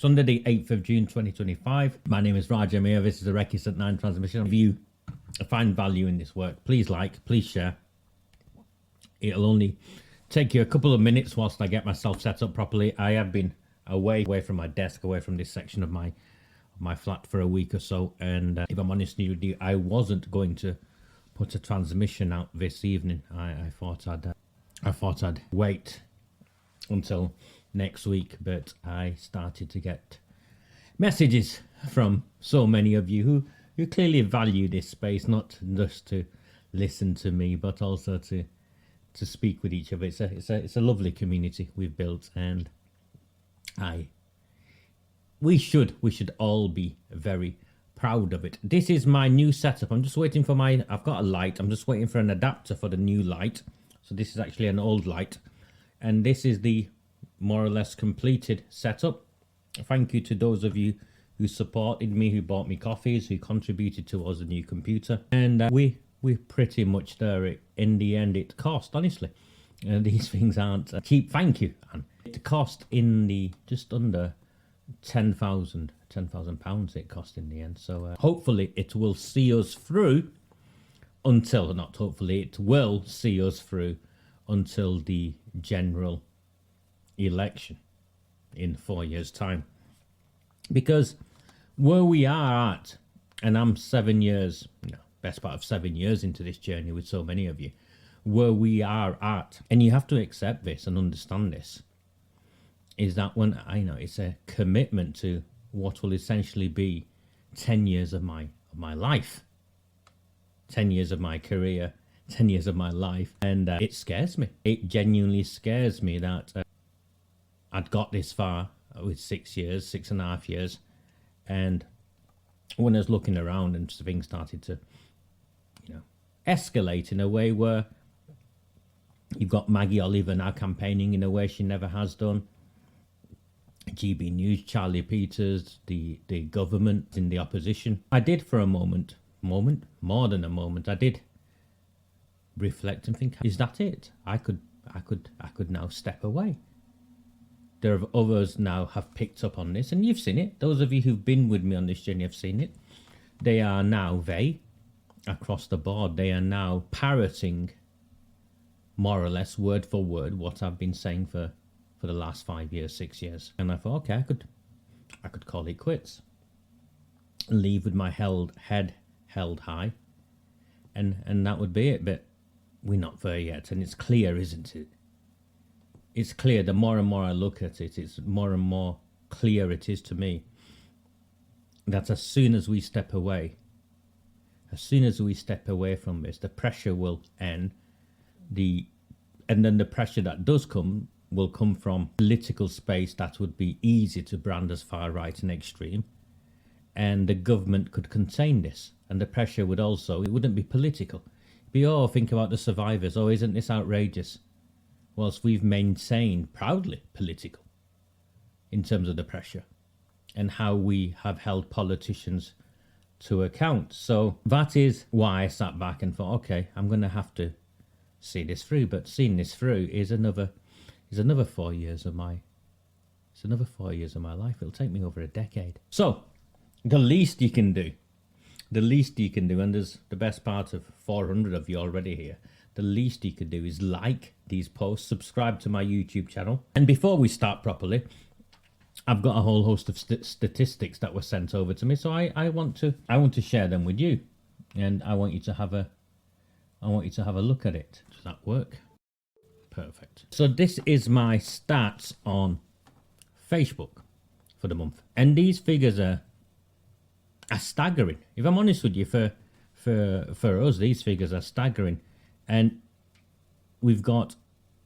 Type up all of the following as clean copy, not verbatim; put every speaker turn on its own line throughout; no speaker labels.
Sunday the 8th of June 2025. My name is Raja Miah. This is a Recusant 9 transmission. If you find value in this work, please like, please share. It'll only take you a couple of minutes whilst I get myself set up properly. I have been away from my desk, away from this section of my flat for a week or so, and if I'm honest with you, I wasn't going to put a transmission out this evening. I thought I'd wait until next week, but I started to get messages from so many of you who clearly value this space, not just to listen to me, but also to speak with each other. It's a lovely community we've built, and we should all be very proud of it. This is my new setup. I'm just waiting for I've got a light. I'm just waiting for an adapter for the new light. So this is actually an old light, and this is the more or less completed setup. Thank you to those of you who supported me, who bought me coffees, who contributed towards a new computer, and we're pretty much there. In the end, it cost, honestly, these things aren't cheap. Thank you, Anne. It cost in the just under £10,000 it cost in the end. So hopefully it will see us through until, not hopefully, it will see us through until the general election in 4 years' time. Because where we are at, and I'm 7 years, best part of 7 years into this journey with so many of you, where we are at, and you have to accept this and understand this, is that when I know it's a commitment to what will essentially be 10 years of my life, 10 years of my career, 10 years of my life, and it scares me. It genuinely scares me that I'd got this far with 6 years, 6.5 years, and when I was looking around and things started to, escalate in a way where you've got Maggie Oliver now campaigning in a way she never has done. GB News, Charlie Peters, the government in the opposition. I did for a moment, more than a moment, I did reflect and think, is that it? I could now step away. There are others now have picked up on this, and you've seen it. Those of you who've been with me on this journey have seen it. They are now, across the board, they are now parroting more or less word for word what I've been saying for the last 5 years, 6 years. And I thought, okay, I could call it quits, leave with my head held high, and that would be it. But we're not there yet, and it's clear, isn't it? It's clear. The more and more I look at it, it's more and more clear it is to me that as soon as we step away from this, the pressure will end. And then the pressure that does come will come from political space that would be easy to brand as far right and extreme, and the government could contain this. And the pressure would also, it wouldn't be political. It'd be, oh, think about the survivors. Oh, isn't this outrageous? Whilst we've maintained proudly political in terms of the pressure and how we have held politicians to account. So that is why I sat back and thought, okay, I'm going to have to see this through. But seeing this through is another 4 years of my life. It'll take me over a decade. So the least you can do, and there's the best part of 400 of you already here, the least you could do is like these posts, subscribe to my YouTube channel. And before we start properly, I've got a whole host of statistics that were sent over to me, so I want to share them with you, and I want you to have a look at it. Does that work? Perfect. So this is my stats on Facebook for the month, and these figures are staggering. If I'm honest with you, for us, these figures are staggering. And we've got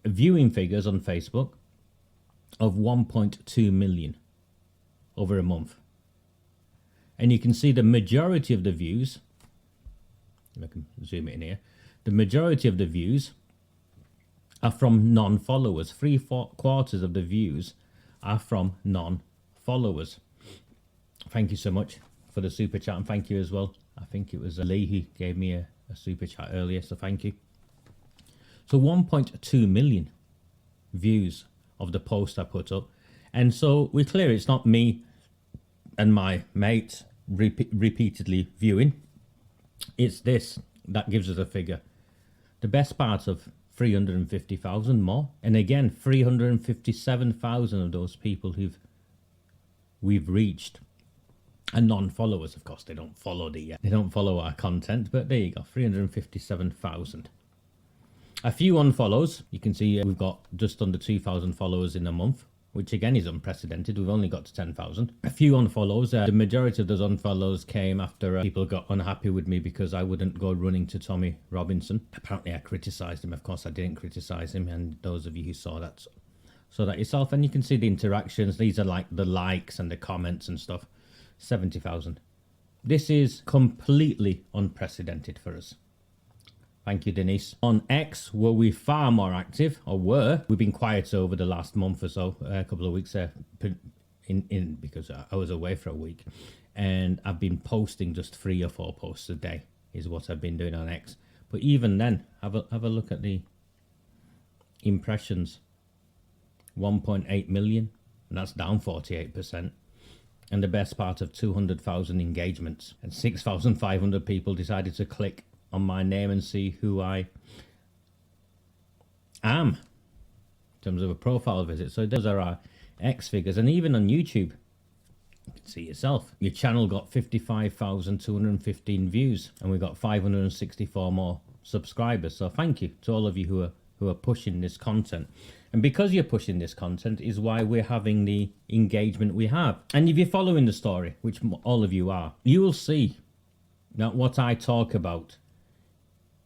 viewing figures on Facebook of 1.2 million over a month. And you can see the majority of the views, I can zoom it in here, the majority of the views are from non-followers. 3/4 of the views are from non-followers. Thank you so much for the super chat, and thank you as well. I think it was Lee who gave me a super chat earlier, so thank you. So 1.2 million views of the post I put up, And so we're clear it's not me and my mates repeatedly viewing. It's this that gives us a figure. The best part of 350,000 more. And again, 357,000 of those people we've reached are non-followers. Of course, they don't follow our content, but there you go, 357,000. A few unfollows. You can see we've got just under 2,000 followers in a month, which again is unprecedented. We've only got to 10,000. A few unfollows. The majority of those unfollows came after people got unhappy with me because I wouldn't go running to Tommy Robinson. Apparently I criticised him. Of course I didn't criticise him, and those of you who saw that yourself. And you can see the interactions. These are like the likes and the comments and stuff. 70,000. This is completely unprecedented for us. Thank you, Denise. On X, were we far more active, or were? We've been quiet over the last month or so, a couple of weeks because I was away for a week, and I've been posting just 3 or 4 posts a day is what I've been doing on X. But even then, have a look at the impressions. 1.8 million, and that's down 48%. And the best part of 200,000 engagements, and 6,500 people decided to click on my name and see who I am in terms of a profile visit. So those are our X figures. And even on YouTube, you can see yourself, your channel got 55,215 views, and we got 564 more subscribers. So thank you to all of you who are pushing this content. And because you're pushing this content is why we're having the engagement we have. And if you're following the story, which all of you are, you will see that what I talk about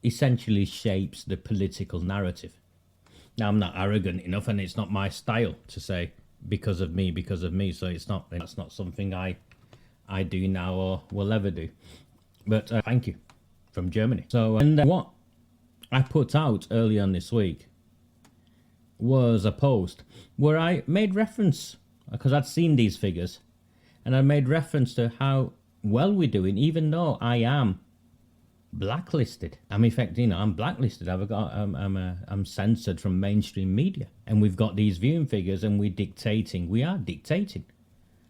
essentially shapes the political narrative. Now, I'm not arrogant enough, and it's not my style to say because of me. So that's not something I do now or will ever do. But thank you from Germany. So, and what I put out early on this week was a post where I made reference, because I'd seen these figures, and I made reference to how well we're doing, even though I am blacklisted. I'm I'm blacklisted. I'm censored from mainstream media, and we've got these viewing figures, and we are dictating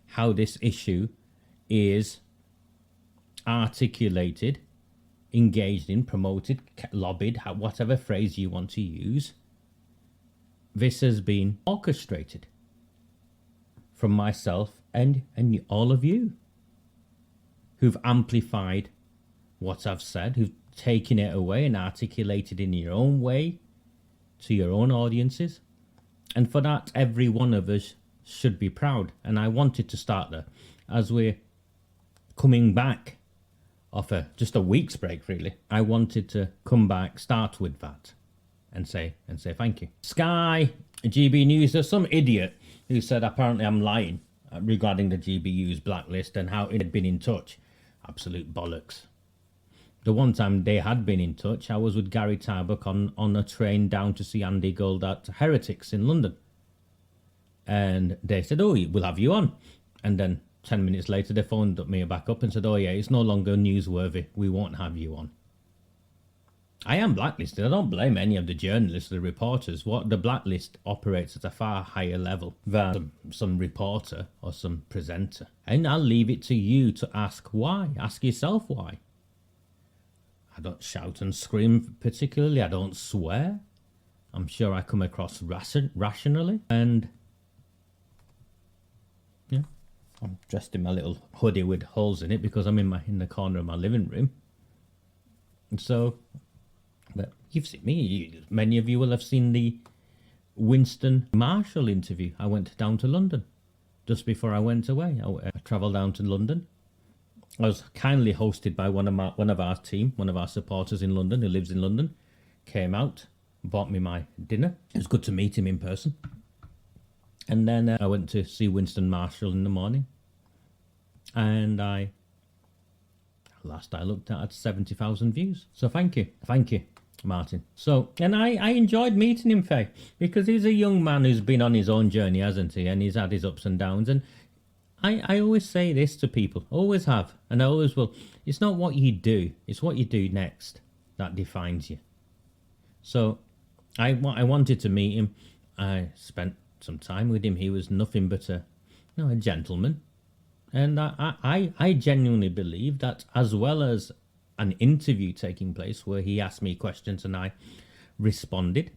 how this issue is articulated, engaged in, promoted, lobbied, whatever phrase you want to use. This has been orchestrated from myself and all of you who've amplified what I've said, who've taken it away and articulated in your own way to your own audiences. And for that, every one of us should be proud. And I wanted to start there as we're coming back off just a week's break, really. I wanted to come back, start with that, and say thank you. Sky GB News, there's some idiot who said apparently I'm lying regarding the GBU's blacklist and how it had been in touch. Absolute bollocks. The one time they had been in touch, I was with Gary Tarbuck on a train down to see Andy Gold at Heretics in London. And they said, oh, we'll have you on. And then 10 minutes later, they phoned me back up and said, oh yeah, it's no longer newsworthy. We won't have you on. I am blacklisted. I don't blame any of the journalists, the reporters. The blacklist operates at a far higher level than some reporter or some presenter. And I'll leave it to you to ask why. Ask yourself why. I don't shout and scream particularly. I don't swear. I'm sure I come across rationally. And yeah, I'm dressed in my little hoodie with holes in it because I'm in the corner of my living room. And so, but you've seen me. Many of you will have seen the Winston Marshall interview. I went down to London just before I went away. I travelled down to London. I was kindly hosted by one of our team, one of our supporters in London who lives in London, came out, bought me my dinner. It was good to meet him in person. And then I went to see Winston Marshall in the morning. And last I looked at 70,000 views. So thank you, Martin. So, and I enjoyed meeting him, Faye, because he's a young man who's been on his own journey, hasn't he? And he's had his ups and downs. And I always say this to people, always have, and I always will. It's not what you do, it's what you do next that defines you. So I wanted to meet him. I spent some time with him. He was nothing but a gentleman. And I genuinely believe that, as well as an interview taking place where he asked me questions and I responded,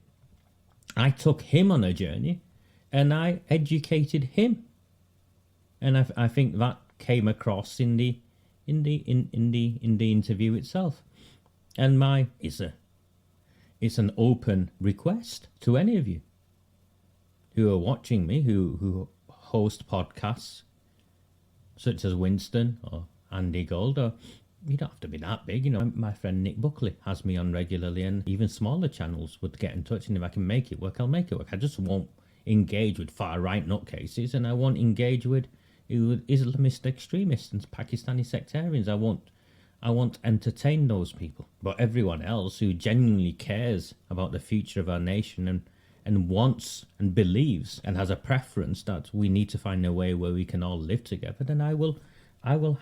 I took him on a journey and I educated him. And I think that came across in the interview itself. And it's an open request to any of you who are watching me, who host podcasts such as Winston or Andy Gold, or you don't have to be that big. My friend Nick Buckley has me on regularly, and even smaller channels would get in touch, and if I can make it work, I'll make it work. I just won't engage with far-right nutcases, and I won't engage with Islamist extremists and Pakistani sectarians. I won't entertain those people. But everyone else who genuinely cares about the future of our nation and wants and believes and has a preference that we need to find a way where we can all live together, then I will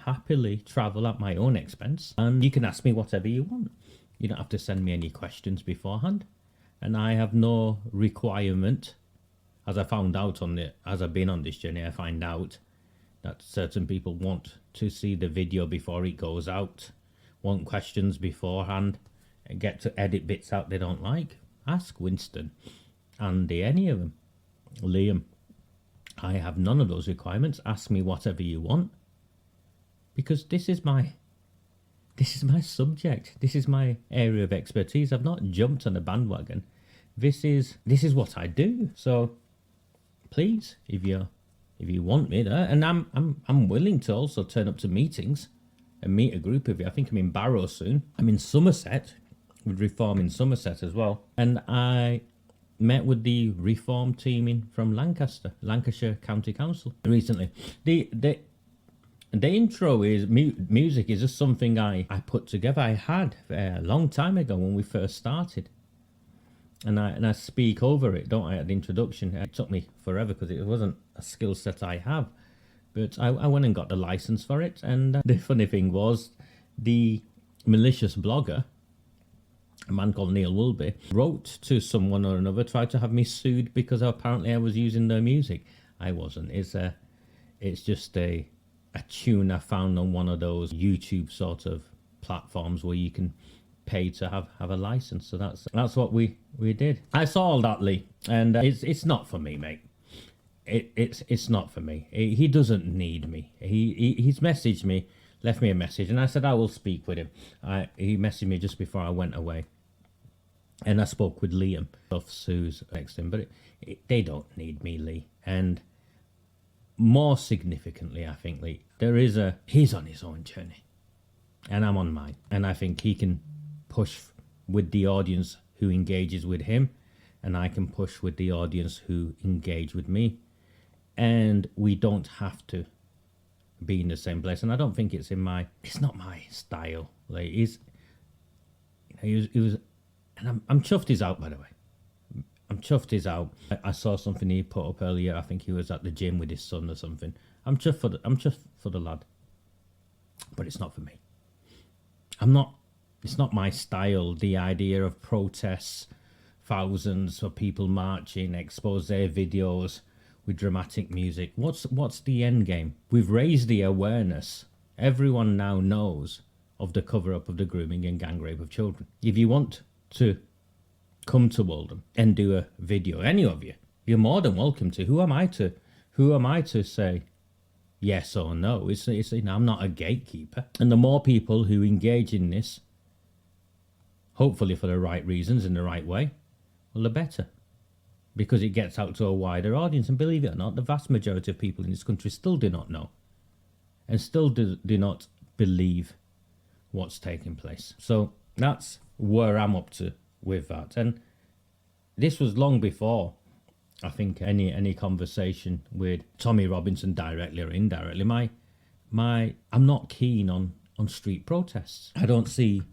happily travel at my own expense. And you can ask me whatever you want. You don't have to send me any questions beforehand. And I have no requirement, as I found out as I've been on this journey, I find out that certain people want to see the video before it goes out, want questions beforehand, and get to edit bits out they don't like. Ask Winston, Andy, any of them, Liam. I have none of those requirements. Ask me whatever you want, because this is my subject. This is my area of expertise. I've not jumped on a bandwagon. This is what I do. So please, if you want me there, and I'm willing to also turn up to meetings and meet a group of you. I think I'm in Barrow soon. I'm in Somerset with Reform in Somerset as well, and I met with the Reform team from Lancashire County Council recently. The intro is music is just something I put together. I had a long time ago when we first started. And I speak over it, don't I, at the introduction. It took me forever because it wasn't a skill set I have. But I went and got the license for it. And the funny thing was, the malicious blogger, a man called Neil Wilby, wrote to someone or another, tried to have me sued because apparently I was using their music. I wasn't. It's just a tune I found on one of those YouTube sort of platforms where you can pay to have a license. So that's what we did. I saw all that, Lee, and it's not for me, mate. It's not for me. He doesn't need me. He's messaged me, left me a message, and I said I will speak with him. He messaged me just before I went away, and I spoke with Liam of Sue's next to him. But they don't need me, Lee. And more significantly, I think, Lee, he's on his own journey, and I'm on mine, and I think he can push with the audience who engages with him, and I can push with the audience who engage with me, and we don't have to be in the same place. And I don't think it's not my style. Like he was, and I'm chuffed he's out, by the way. I'm chuffed he's out. I saw something he put up earlier. I think he was at the gym with his son or something. I'm chuffed for the lad, but it's not for me. It's not my style, the idea of protests, thousands of people marching, expose videos with dramatic music. What's the end game? We've raised the awareness. Everyone now knows of the cover-up of the grooming and gang rape of children. If you want to come to Oldham and do a video, any of you, you're more than welcome to. Who am I to say yes or no? I'm not a gatekeeper. And the more people who engage in this, hopefully for the right reasons, in the right way, well, the better. Because it gets out to a wider audience. And believe it or not, the vast majority of people in this country still do not know. And still do not believe what's taking place. So that's where I'm up to with that. And this was long before, I think, any conversation with Tommy Robinson directly or indirectly. I'm not keen on street protests. I don't see...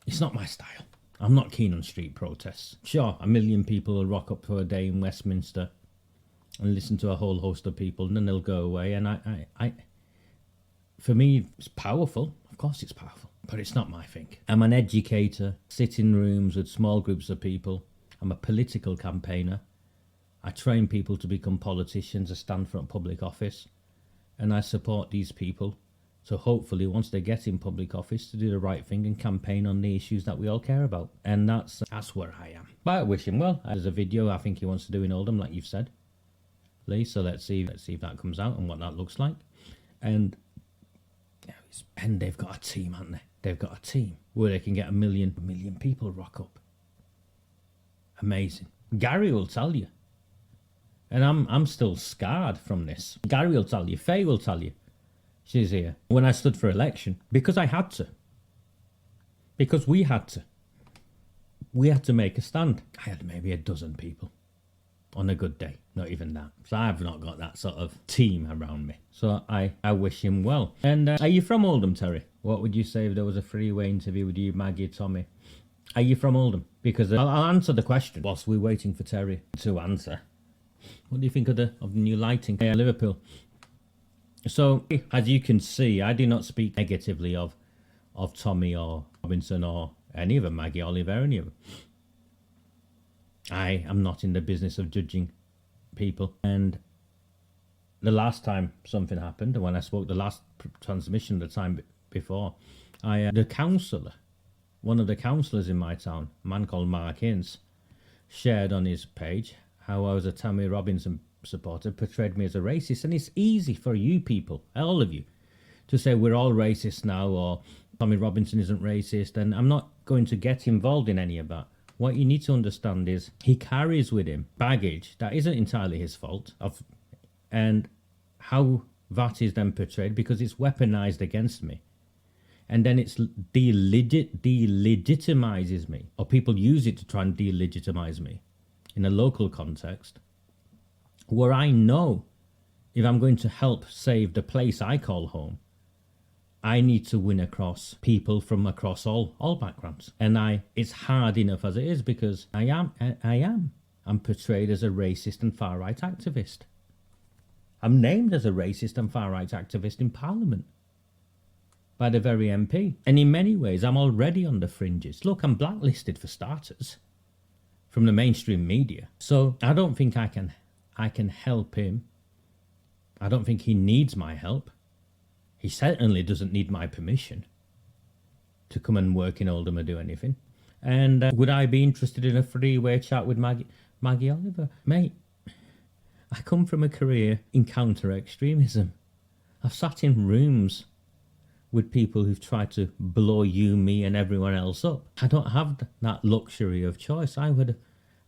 It's not my style. I'm not keen on street protests. Sure, 1 million people will rock up for a day in Westminster and listen to a whole host of people, and then they'll go away. And I for me, it's powerful. Of course it's powerful, but it's not my thing. I'm an educator, sit in rooms with small groups of people. I'm a political campaigner. I train people to become politicians, to stand for public office, and I support these people to hopefully, once they get in public office, to do the right thing and campaign on the issues that we all care about. And that's where I am. But I wish him well. There's a video I think he wants to do in Oldham, like you've said, Lee. So let's see if that comes out and what that looks like. And they've got a team, haven't they? They've got a team where they can get a million people rock up. Amazing. Gary will tell you. And I'm still scarred from this. Gary will tell you. Faye will tell you. She's here. When I stood for election, because I had to. Because we had to. We had to make a stand. I had maybe a dozen people on a good day. Not even that. So I've not got that sort of team around me. So I wish him well. And are you from Oldham, Terry? What would you say if there was a freeway interview with you, Maggie, Tommy? Are you from Oldham? Because I'll answer the question whilst we're waiting for Terry to answer. What do you think of the new lighting? Liverpool. So, as you can see, I do not speak negatively of Tommy or Robinson or any of them, Maggie, Oliver, any of them. I am not in the business of judging people. And the last time something happened, when I spoke the last transmission the time before, the councillor, one of the councillors in my town, a man called Mark Ince, shared on his page how I was a Tammy Robinson supporter, portrayed me as a racist. And it's easy for you people, all of you, to say we're all racist now, or Tommy Robinson isn't racist, and I'm not going to get involved in any of that. What you need to understand is he carries with him baggage that isn't entirely his fault, and how that is then portrayed, because it's weaponized against me. And then it's delegitimizes me, or people use it to try and delegitimize me in a local context, where I know if I'm going to help save the place I call home, I need to win across people from across all backgrounds. And it's hard enough as it is, because I'm portrayed as a racist and far-right activist. I'm named as a racist and far-right activist in Parliament by the very MP. And in many ways, I'm already on the fringes. Look, I'm blacklisted for starters from the mainstream media. So I don't think I can help him. I don't think he needs my help. He certainly doesn't need my permission to come and work in Oldham or do anything. And would I be interested in a three-way chat with Maggie Oliver? Mate, I come from a career in counter-extremism. I've sat in rooms with people who've tried to blow you, me and everyone else up. I don't have that luxury of choice. I would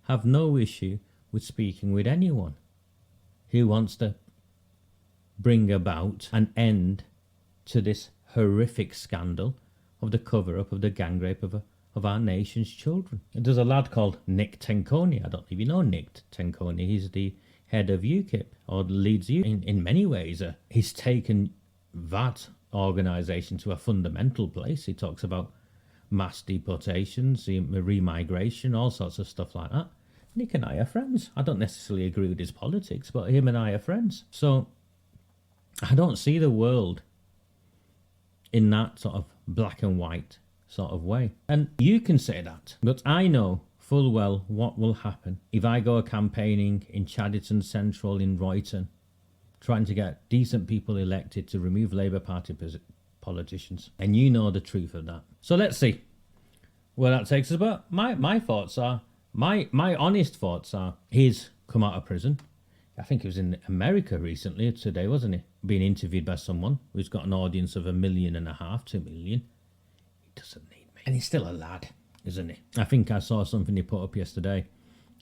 have no issue with speaking with anyone who wants to bring about an end to this horrific scandal of the cover-up of the gang rape of our nation's children. There's a lad called Nick Tenconi. I don't know if you know Nick Tenconi. He's the head of UKIP, or leads you in many ways. He's taken that organisation to a fundamental place. He talks about mass deportations, remigration, all sorts of stuff like that. Nick and I are friends. I don't necessarily agree with his politics, but him and I are friends. So I don't see the world in that sort of black and white sort of way. And you can say that, but I know full well what will happen if I go campaigning in Chadderton Central, in Royton, trying to get decent people elected to remove Labour Party politicians. And you know the truth of that. So let's see where that takes us. But my thoughts are, my honest thoughts are, he's come out of prison. I think he was in America recently, today, wasn't he? Being interviewed by someone who's got an audience of 1.5 million, 2 million. He doesn't need me. And he's still a lad, isn't he? I think I saw something he put up yesterday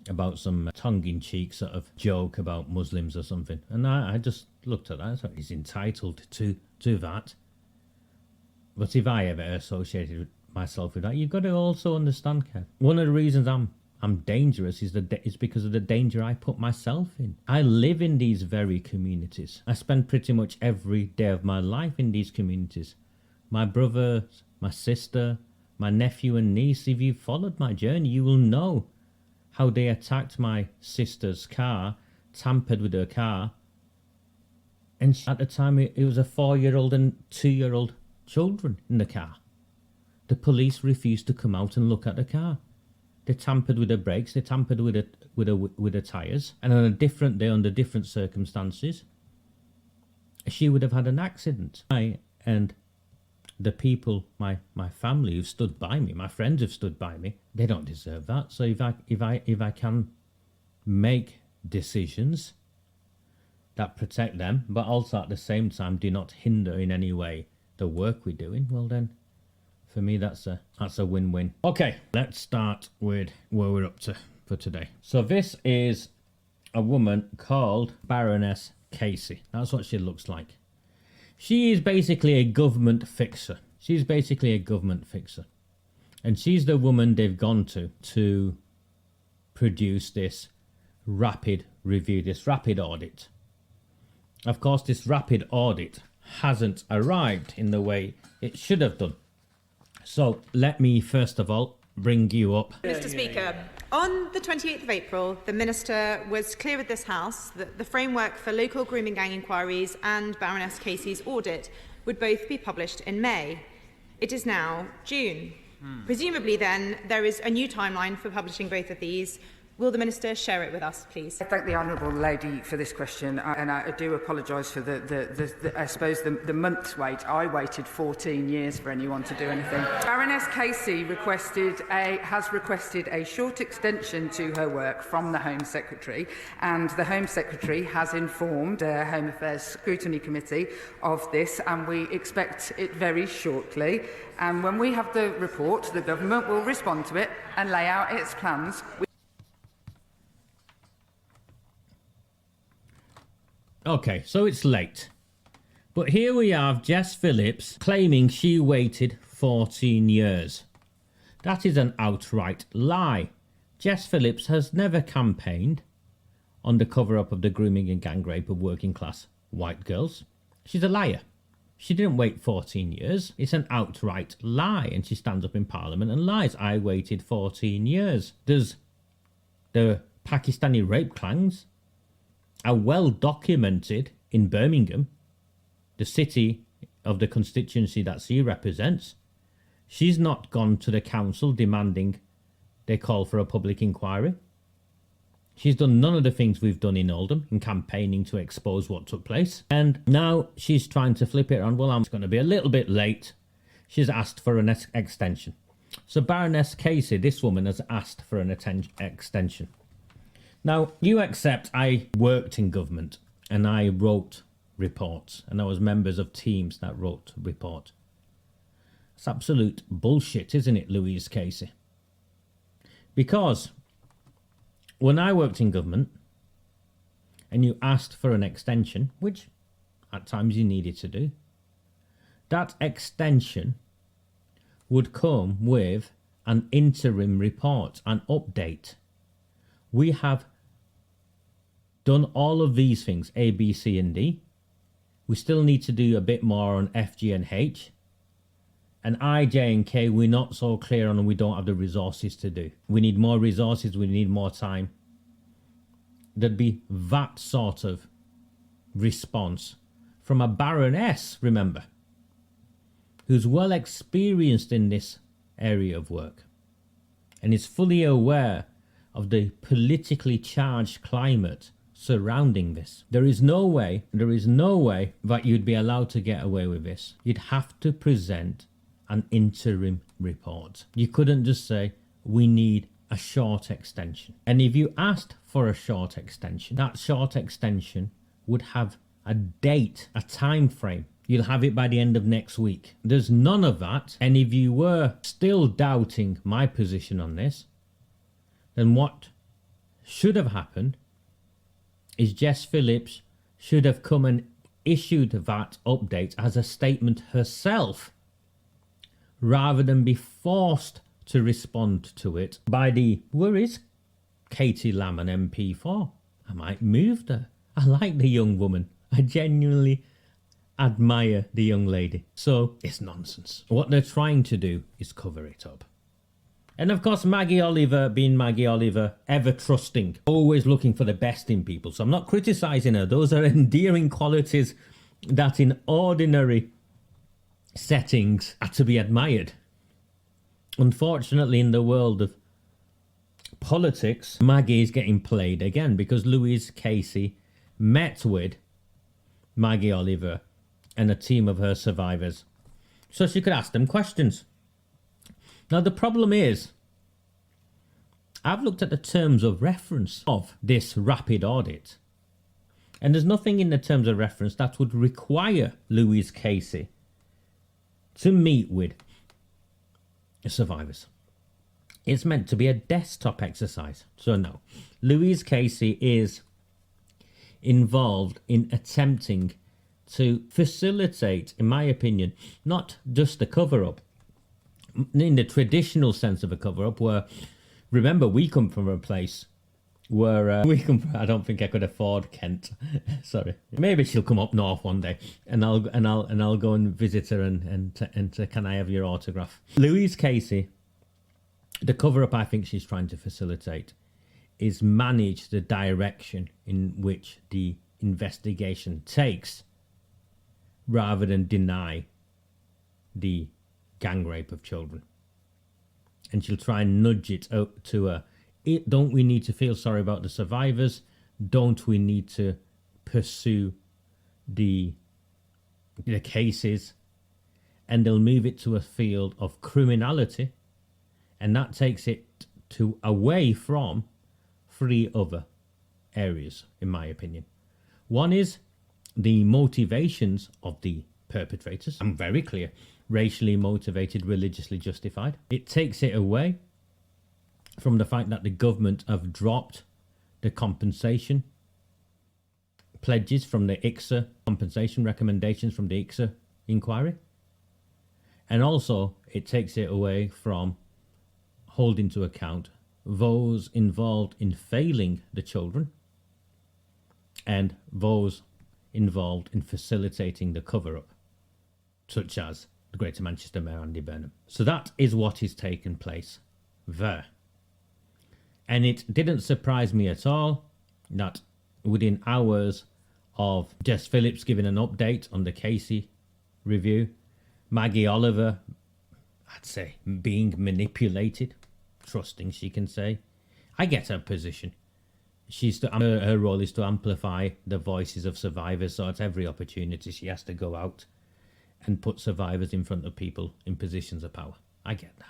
about some tongue-in-cheek sort of joke about Muslims or something. And I just looked at that. I thought he's entitled to that. But if I ever associated myself with that, you've got to also understand, Kev. One of the reasons I'm dangerous is because of the danger I put myself in. I live in these very communities. I spend pretty much every day of my life in these communities. My brother, my sister, my nephew and niece, if you've followed my journey, you will know how they attacked my sister's car, tampered with her car. And at the time, it was a 4-year-old and 2-year-old children in the car. The police refused to come out and look at the car. they tampered with her brakes, they tampered with her tyres, and on a different day, under different circumstances, she would have had an accident. And the people, my family who've stood by me, my friends who've stood by me, they don't deserve that. So if I can make decisions that protect them, but also at the same time do not hinder in any way the work we're doing, well then, for me that's a win-win. Okay, let's start with where we're up to for today. So this is a woman called Baroness Casey. That's what she looks like. She is basically a government fixer. And she's the woman they've gone to produce this rapid review, this rapid audit. Of course, this rapid audit hasn't arrived in the way it should have done. So let me first of all bring you up.
Mr. Speaker, on the 28th of April, the Minister was clear with this House that the framework for local grooming gang inquiries and Baroness Casey's audit would both be published in May. It is now June. Presumably then, there is a new timeline for publishing both of these. Will the Minister share it with us, please?
I thank the honourable lady for this question, and I do apologise for I suppose the month's wait. I waited 14 years for anyone to do anything. Baroness Casey has requested a short extension to her work from the Home Secretary, and the Home Secretary has informed Home Affairs Scrutiny Committee of this, and we expect it very shortly. And when we have the report, the government will respond to it and lay out its plans.
Okay, so it's late. But here we have Jess Phillips claiming she waited 14 years. That is an outright lie. Jess Phillips has never campaigned on the cover-up of the grooming and gang rape of working-class white girls. She's a liar. She didn't wait 14 years. It's an outright lie, and she stands up in Parliament and lies. I waited 14 years. Does the Pakistani rape clans are well documented in Birmingham, the city of the constituency that she represents. She's not gone to the council demanding they call for a public inquiry. She's done none of the things we've done in Oldham in campaigning to expose what took place. And now she's trying to flip it around. Well, I'm going to be a little bit late. She's asked for an extension. So Baroness Casey, this woman, has asked for an extension. Now, you accept I worked in government and I wrote reports, and I was members of teams that wrote reports. It's absolute bullshit, isn't it, Louise Casey? Because when I worked in government and you asked for an extension, which at times you needed to do, that extension would come with an interim report, an update. We have done all of these things, A, B, C, and D. We still need to do a bit more on F, G, and H. And I, J, and K, we're not so clear on, and we don't have the resources to do. We need more resources, we need more time. There'd be that sort of response from a baroness, remember, who's well experienced in this area of work and is fully aware of the politically charged climate surrounding this. There is no way that you'd be allowed to get away with this. You'd have to present an interim report. You couldn't just say, we need a short extension. And if you asked for a short extension, that short extension would have a date, a time frame. You'll have it by the end of next week. There's none of that. And if you were still doubting my position on this, then what should have happened is Jess Phillips should have come and issued that update as a statement herself, rather than be forced to respond to it by where is Katie Lamb an MP for? I might move her. I like the young woman. I genuinely admire the young lady. So it's nonsense. What they're trying to do is cover it up. And of course, Maggie Oliver, being Maggie Oliver, ever trusting, always looking for the best in people. So I'm not criticising her. Those are endearing qualities that in ordinary settings are to be admired. Unfortunately, in the world of politics, Maggie is getting played again because Louise Casey met with Maggie Oliver and a team of her survivors so she could ask them questions. Now, the problem is, I've looked at the terms of reference of this rapid audit, and there's nothing in the terms of reference that would require Louise Casey to meet with survivors. It's meant to be a desktop exercise. So no, Louise Casey is involved in attempting to facilitate, in my opinion, not just a cover-up, in the traditional sense of a cover-up, where, remember, we come from a place where I don't think I could afford Kent. Sorry, maybe she'll come up north one day, and I'll go and visit her and can I have your autograph? Louise Casey, the cover-up I think she's trying to facilitate is manage the direction in which the investigation takes, rather than deny the gang rape of children. And she'll try and nudge it up to don't we need to feel sorry about the survivors? Don't we need to pursue the cases? And they'll move it to a field of criminality, and that takes it away from three other areas, in my opinion. One is the motivations of the perpetrators. I'm very clear. Racially motivated, religiously justified. It takes it away from the fact that the government have dropped the compensation pledges from the ICSA, compensation recommendations from the ICSA inquiry. And also, it takes it away from holding to account those involved in failing the children and those involved in facilitating the cover-up, such as the Greater Manchester Mayor Andy Burnham. So that is what is taking place there. And it didn't surprise me at all that within hours of Jess Phillips giving an update on the Casey review, Maggie Oliver, I'd say, being manipulated, trusting she can say. I get her position. Her role is to amplify the voices of survivors, so at every opportunity she has to go out and put survivors in front of people in positions of power. I get that.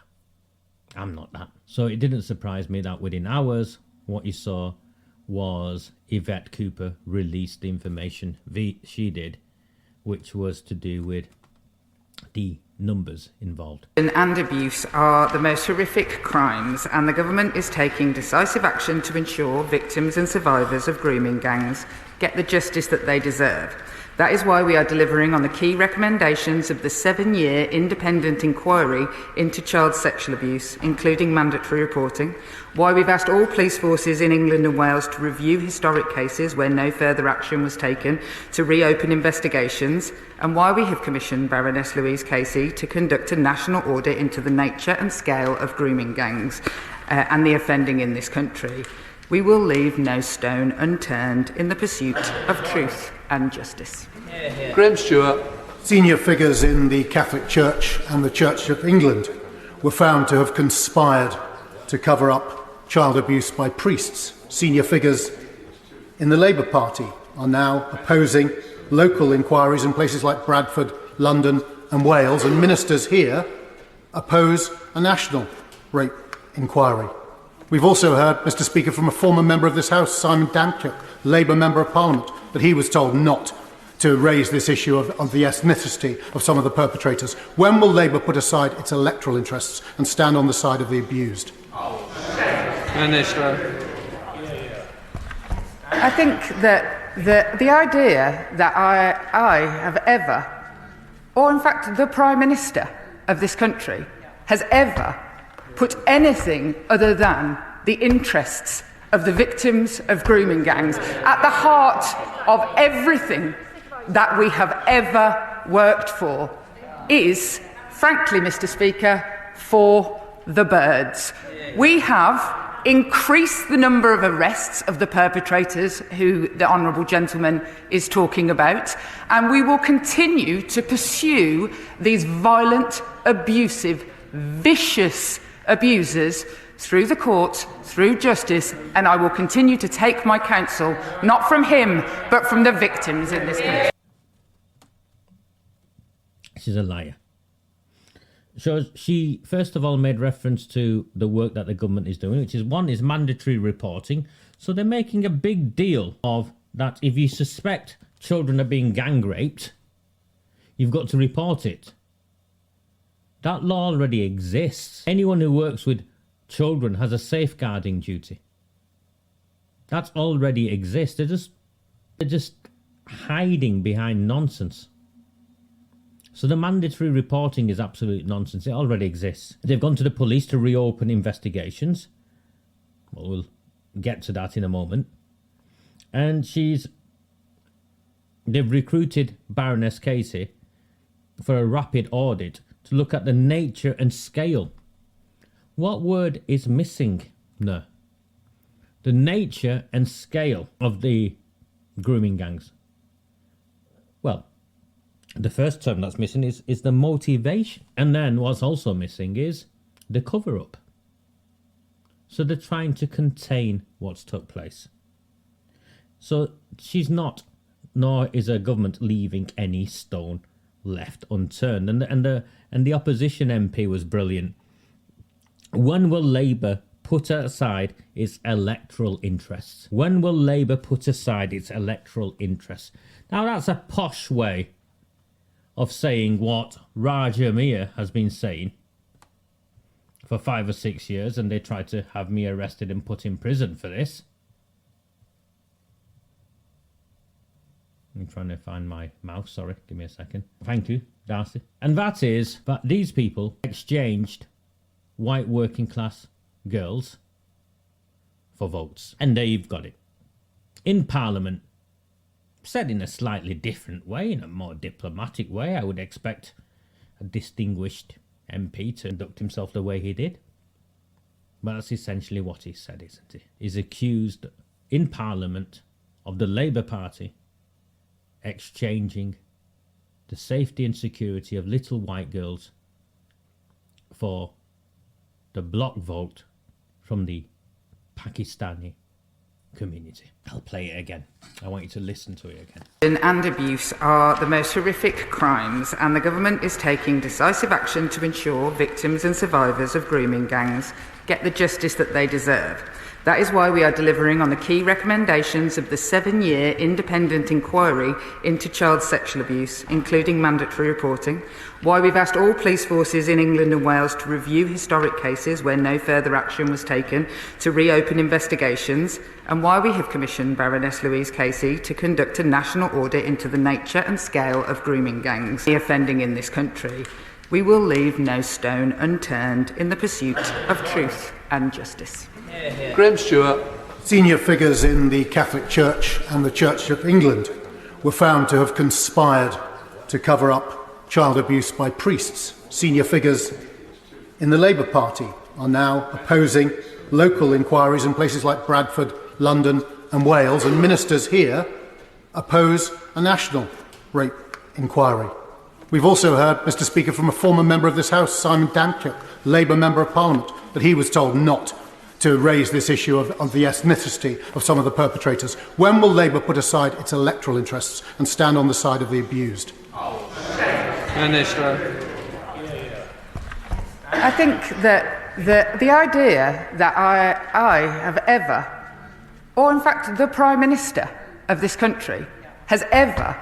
I'm not that. So it didn't surprise me that within hours, what you saw was Yvette Cooper released the information she did, which was to do with the numbers involved.
And abuse are the most horrific crimes, and the government is taking decisive action to ensure victims and survivors of grooming gangs get the justice that they deserve. That is why we are delivering on the key recommendations of the 7-year independent inquiry into child sexual abuse, including mandatory reporting, why we've asked all police forces in England and Wales to review historic cases where no further action was taken to reopen investigations, and why we have commissioned Baroness Louise Casey to conduct a national audit into the nature and scale of grooming gangs and the offending in this country. We will leave no stone unturned in the pursuit of truth and justice.
Graham Stewart.
Senior figures in the Catholic Church and the Church of England were found to have conspired to cover up child abuse by priests. Senior figures in the Labour Party are now opposing local inquiries in places like Bradford, London and Wales, and ministers here oppose a national rape inquiry. We've also heard, Mr. Speaker, from a former member of this House, Simon Danchuk, Labour Member of Parliament, that he was told not to raise this issue of the ethnicity of some of the perpetrators. When will Labour put aside its electoral interests and stand on the side of the abused?
Minister.
I think that the idea that I have ever, or in fact the Prime Minister of this country, has ever put anything other than the interests of the victims of grooming gangs at the heart of everything that we have ever worked for is, frankly, Mr. Speaker, for the birds. We have increased the number of arrests of the perpetrators who the honourable gentleman is talking about, and we will continue to pursue these violent, abusive, vicious abusers through the courts, through justice, and I will continue to take my counsel, not from him, but from the victims in this country.
She's a liar. So she, first of all, made reference to the work that the government is doing, which is, one, is mandatory reporting. So they're making a big deal of that. If you suspect children are being gang raped, you've got to report it. That law already exists. Anyone who works with children has a safeguarding duty. That already exists. They're just hiding behind nonsense. So the mandatory reporting is absolute nonsense. It already exists. They've gone to the police to reopen investigations. Well, we'll get to that in a moment. And they've recruited Baroness Casey for a rapid audit to look at the nature and scale. What word is missing? No. The nature and scale of the grooming gangs. Well, the first term that's missing is the motivation. And then what's also missing is the cover-up. So they're trying to contain what's took place. So she's not, nor is her government leaving any stone left unturned. And the opposition MP was brilliant. When will Labour put aside its electoral interests? When will Labour put aside its electoral interests? Now that's a posh way of saying what Raja Miah has been saying for 5 or 6 years, and they tried to have me arrested and put in prison for this. I'm trying to find my mouse, sorry, give me a second. Thank you, Darcy. And that is that these people exchanged white working class girls for votes. And there you've got it. In Parliament, said in a slightly different way, in a more diplomatic way. I would expect a distinguished MP to conduct himself the way he did. But that's essentially what he said, isn't he? He's accused in Parliament of the Labour Party exchanging the safety and security of little white girls for the bloc vote from the Pakistani community. I'll play it again. I want you to listen to it again.
And abuse are the most horrific crimes, and the government is taking decisive action to ensure victims and survivors of grooming gangs get the justice that they deserve. That is why we are delivering on the key recommendations of the 7-year independent inquiry into child sexual abuse, including mandatory reporting, why we've asked all police forces in England and Wales to review historic cases where no further action was taken to reopen investigations, and why we have commissioned Baroness Louise Casey to conduct a national audit into the nature and scale of grooming gangs offending in this country. We will leave no stone unturned in the pursuit of truth and justice.
Graham Stewart.
Senior figures in the Catholic Church and the Church of England were found to have conspired to cover up child abuse by priests. Senior figures in the Labour Party are now opposing local inquiries in places like Bradford, London and Wales, and ministers here oppose a national rape inquiry. We've also heard, Mr. Speaker, from a former member of this House, Simon Danchuk, Labour Member of Parliament, that he was told not to raise this issue of the ethnicity of some of the perpetrators. When will Labour put aside its electoral interests and stand on the side of the abused?
Minister.
I think that the idea that I have ever, or in fact the Prime Minister of this country, has ever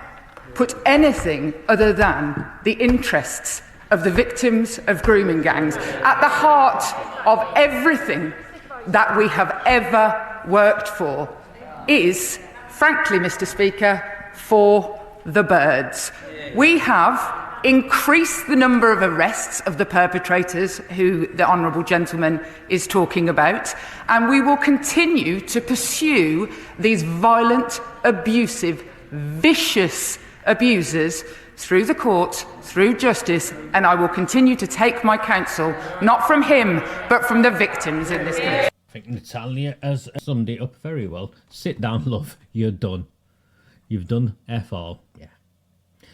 put anything other than the interests of the victims of grooming gangs at the heart of everything that we have ever worked for is, frankly, Mr. Speaker, for the birds. We have increased the number of arrests of the perpetrators who the honourable gentleman is talking about, and we will continue to pursue these violent, abusive, vicious abusers through the court, through justice, and I will continue to take my counsel, not from him, but from the victims in this country.
I think Natalia has summed it up very well. Sit down, love. You're done. You've done F all. Yeah.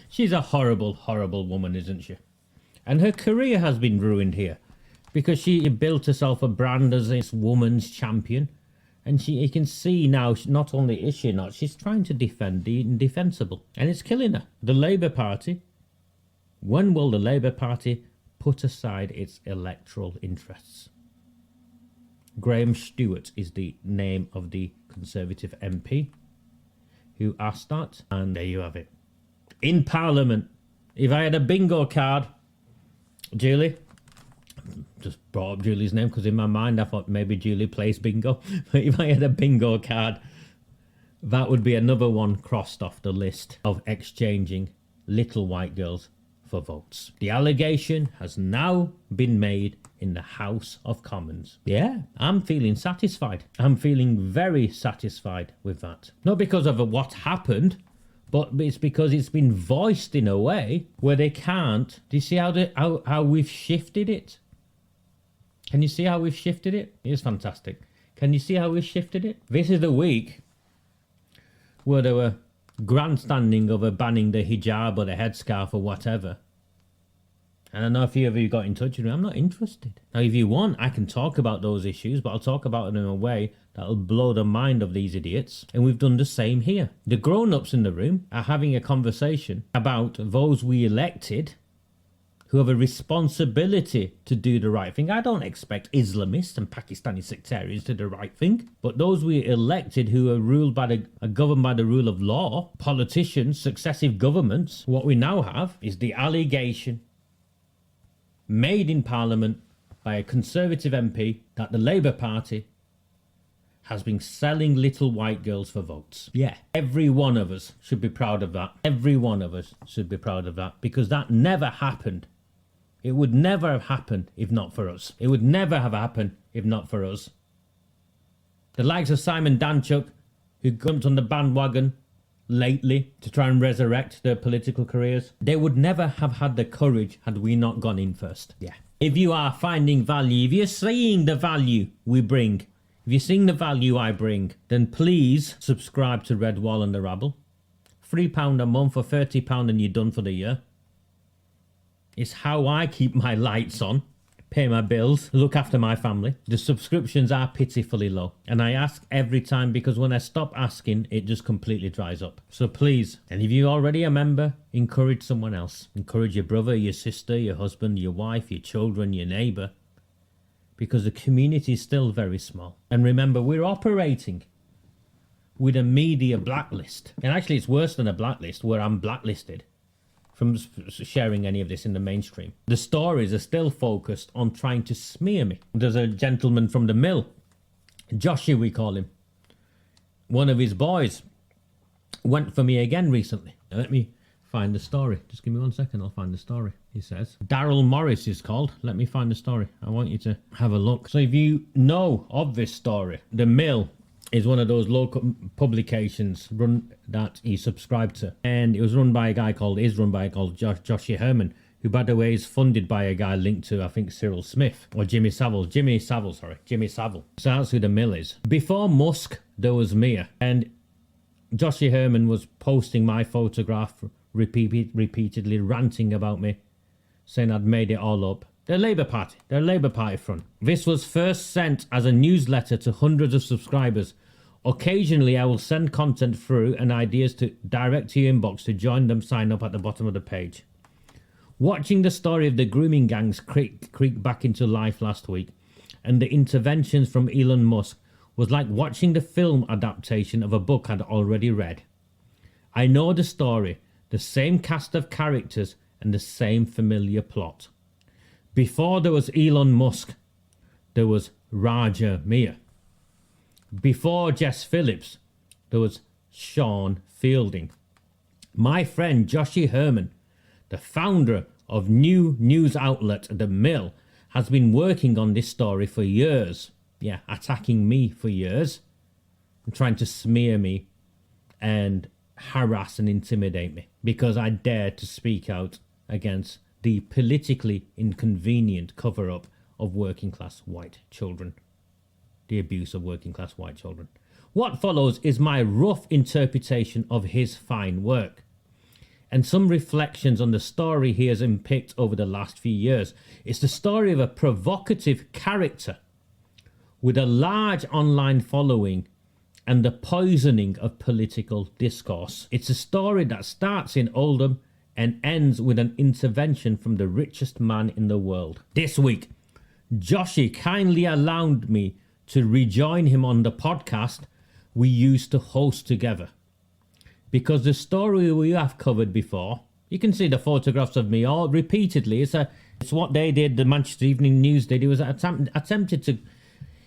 She's a horrible, horrible woman, isn't she? And her career has been ruined here. because she built herself a brand as this woman's champion. And you can see now, not only is she not, she's trying to defend the indefensible. And it's killing her. The Labour Party, when will the Labour Party put aside its electoral interests? Graham Stewart is the name of the Conservative MP who asked that. And there you have it. In Parliament, if I had a bingo card, Julie, just brought up Julie's name because in my mind I thought maybe Julie plays bingo. But if I had a bingo card, that would be another one crossed off the list of exchanging little white girls for votes. The allegation has now been made in the House of Commons. Yeah, I'm feeling satisfied. I'm feeling very satisfied with that. Not because of what happened, but it's because it's been voiced in a way where they can't. Do you see how we've shifted it? Can you see how we've shifted it? It's fantastic. Can you see how we've shifted it? This is the week where they were grandstanding over banning the hijab or the headscarf or whatever. And I know a few of you got in touch with me. I'm not interested. Now, if you want, I can talk about those issues, but I'll talk about them in a way that'll blow the mind of these idiots. And we've done the same here. The grown-ups in the room are having a conversation about those we elected who have a responsibility to do the right thing. I don't expect Islamists and Pakistani sectarians to do the right thing, but those we elected who are governed by the rule of law, politicians, successive governments, what we now have is the allegation made in Parliament by a Conservative MP that the Labour Party has been selling little white girls for votes. Yeah, every one of us should be proud of that. Every one of us should be proud of that, because that never happened. It would never have happened if not for us. It would never have happened if not for us. The likes of Simon Danchuk, who jumped on the bandwagon lately to try and resurrect their political careers, they would never have had the courage had we not gone in first. Yeah. If you are finding value, if you're seeing the value we bring, if you're seeing the value I bring, then please subscribe to Red Wall and the Rabble. £3 a month or £30 and you're done for the year. It's how I keep my lights on, pay my bills, look after my family. The subscriptions are pitifully low. And I ask every time, because when I stop asking, it just completely dries up. So please, and if you're already a member, encourage someone else. Encourage your brother, your sister, your husband, your wife, your children, your neighbour. Because the community is still very small. And remember, we're operating with a media blacklist. And actually, it's worse than a blacklist, where I'm blacklisted from sharing any of this in the mainstream. The stories are still focused on trying to smear me. There's a gentleman from the mill, Joshy we call him. One of his boys went for me again recently. Now, let me find the story. Just give me 1 second, I'll find the story. He says, Daryl Morris is called. Let me find the story. I want you to have a look. So if you know of this story, the mill is one of those local publications that he subscribed to, and it was run by a guy called Joshie Herman, who, by the way, is funded by a guy linked to, I think, Cyril Smith or Jimmy Savile. Jimmy Savile. So that's who the mill is. Before Musk, there was Mia, and Joshie Herman was posting my photograph repeatedly, ranting about me, saying I'd made it all up. They're Labour Party front. This was first sent as a newsletter to hundreds of subscribers. Occasionally, I will send content through and ideas to direct to your inbox. To join them, sign up at the bottom of the page. Watching the story of the grooming gangs creep back into life last week, and the interventions from Elon Musk, was like watching the film adaptation of a book I'd already read. I know the story, the same cast of characters, and the same familiar plot. Before there was Elon Musk, there was Raja Miah. Before Jess Phillips, there was Sean Fielding. My friend Joshie Herman, the founder of new news outlet The Mill, has been working on this story for years. Yeah, attacking me for years, and trying to smear me and harass and intimidate me because I dared to speak out against the politically inconvenient cover-up of working-class white children. The abuse of working-class white children. What follows is my rough interpretation of his fine work. and some reflections on the story he has unpicked over the last few years. It's the story of a provocative character with a large online following and the poisoning of political discourse. It's a story that starts in Oldham and ends with an intervention from the richest man in the world. This week, Joshy kindly allowed me to rejoin him on the podcast we used to host together. Because the story we have covered before, you can see the photographs of me all repeatedly. It's what they did, the Manchester Evening News did. It was attempted to...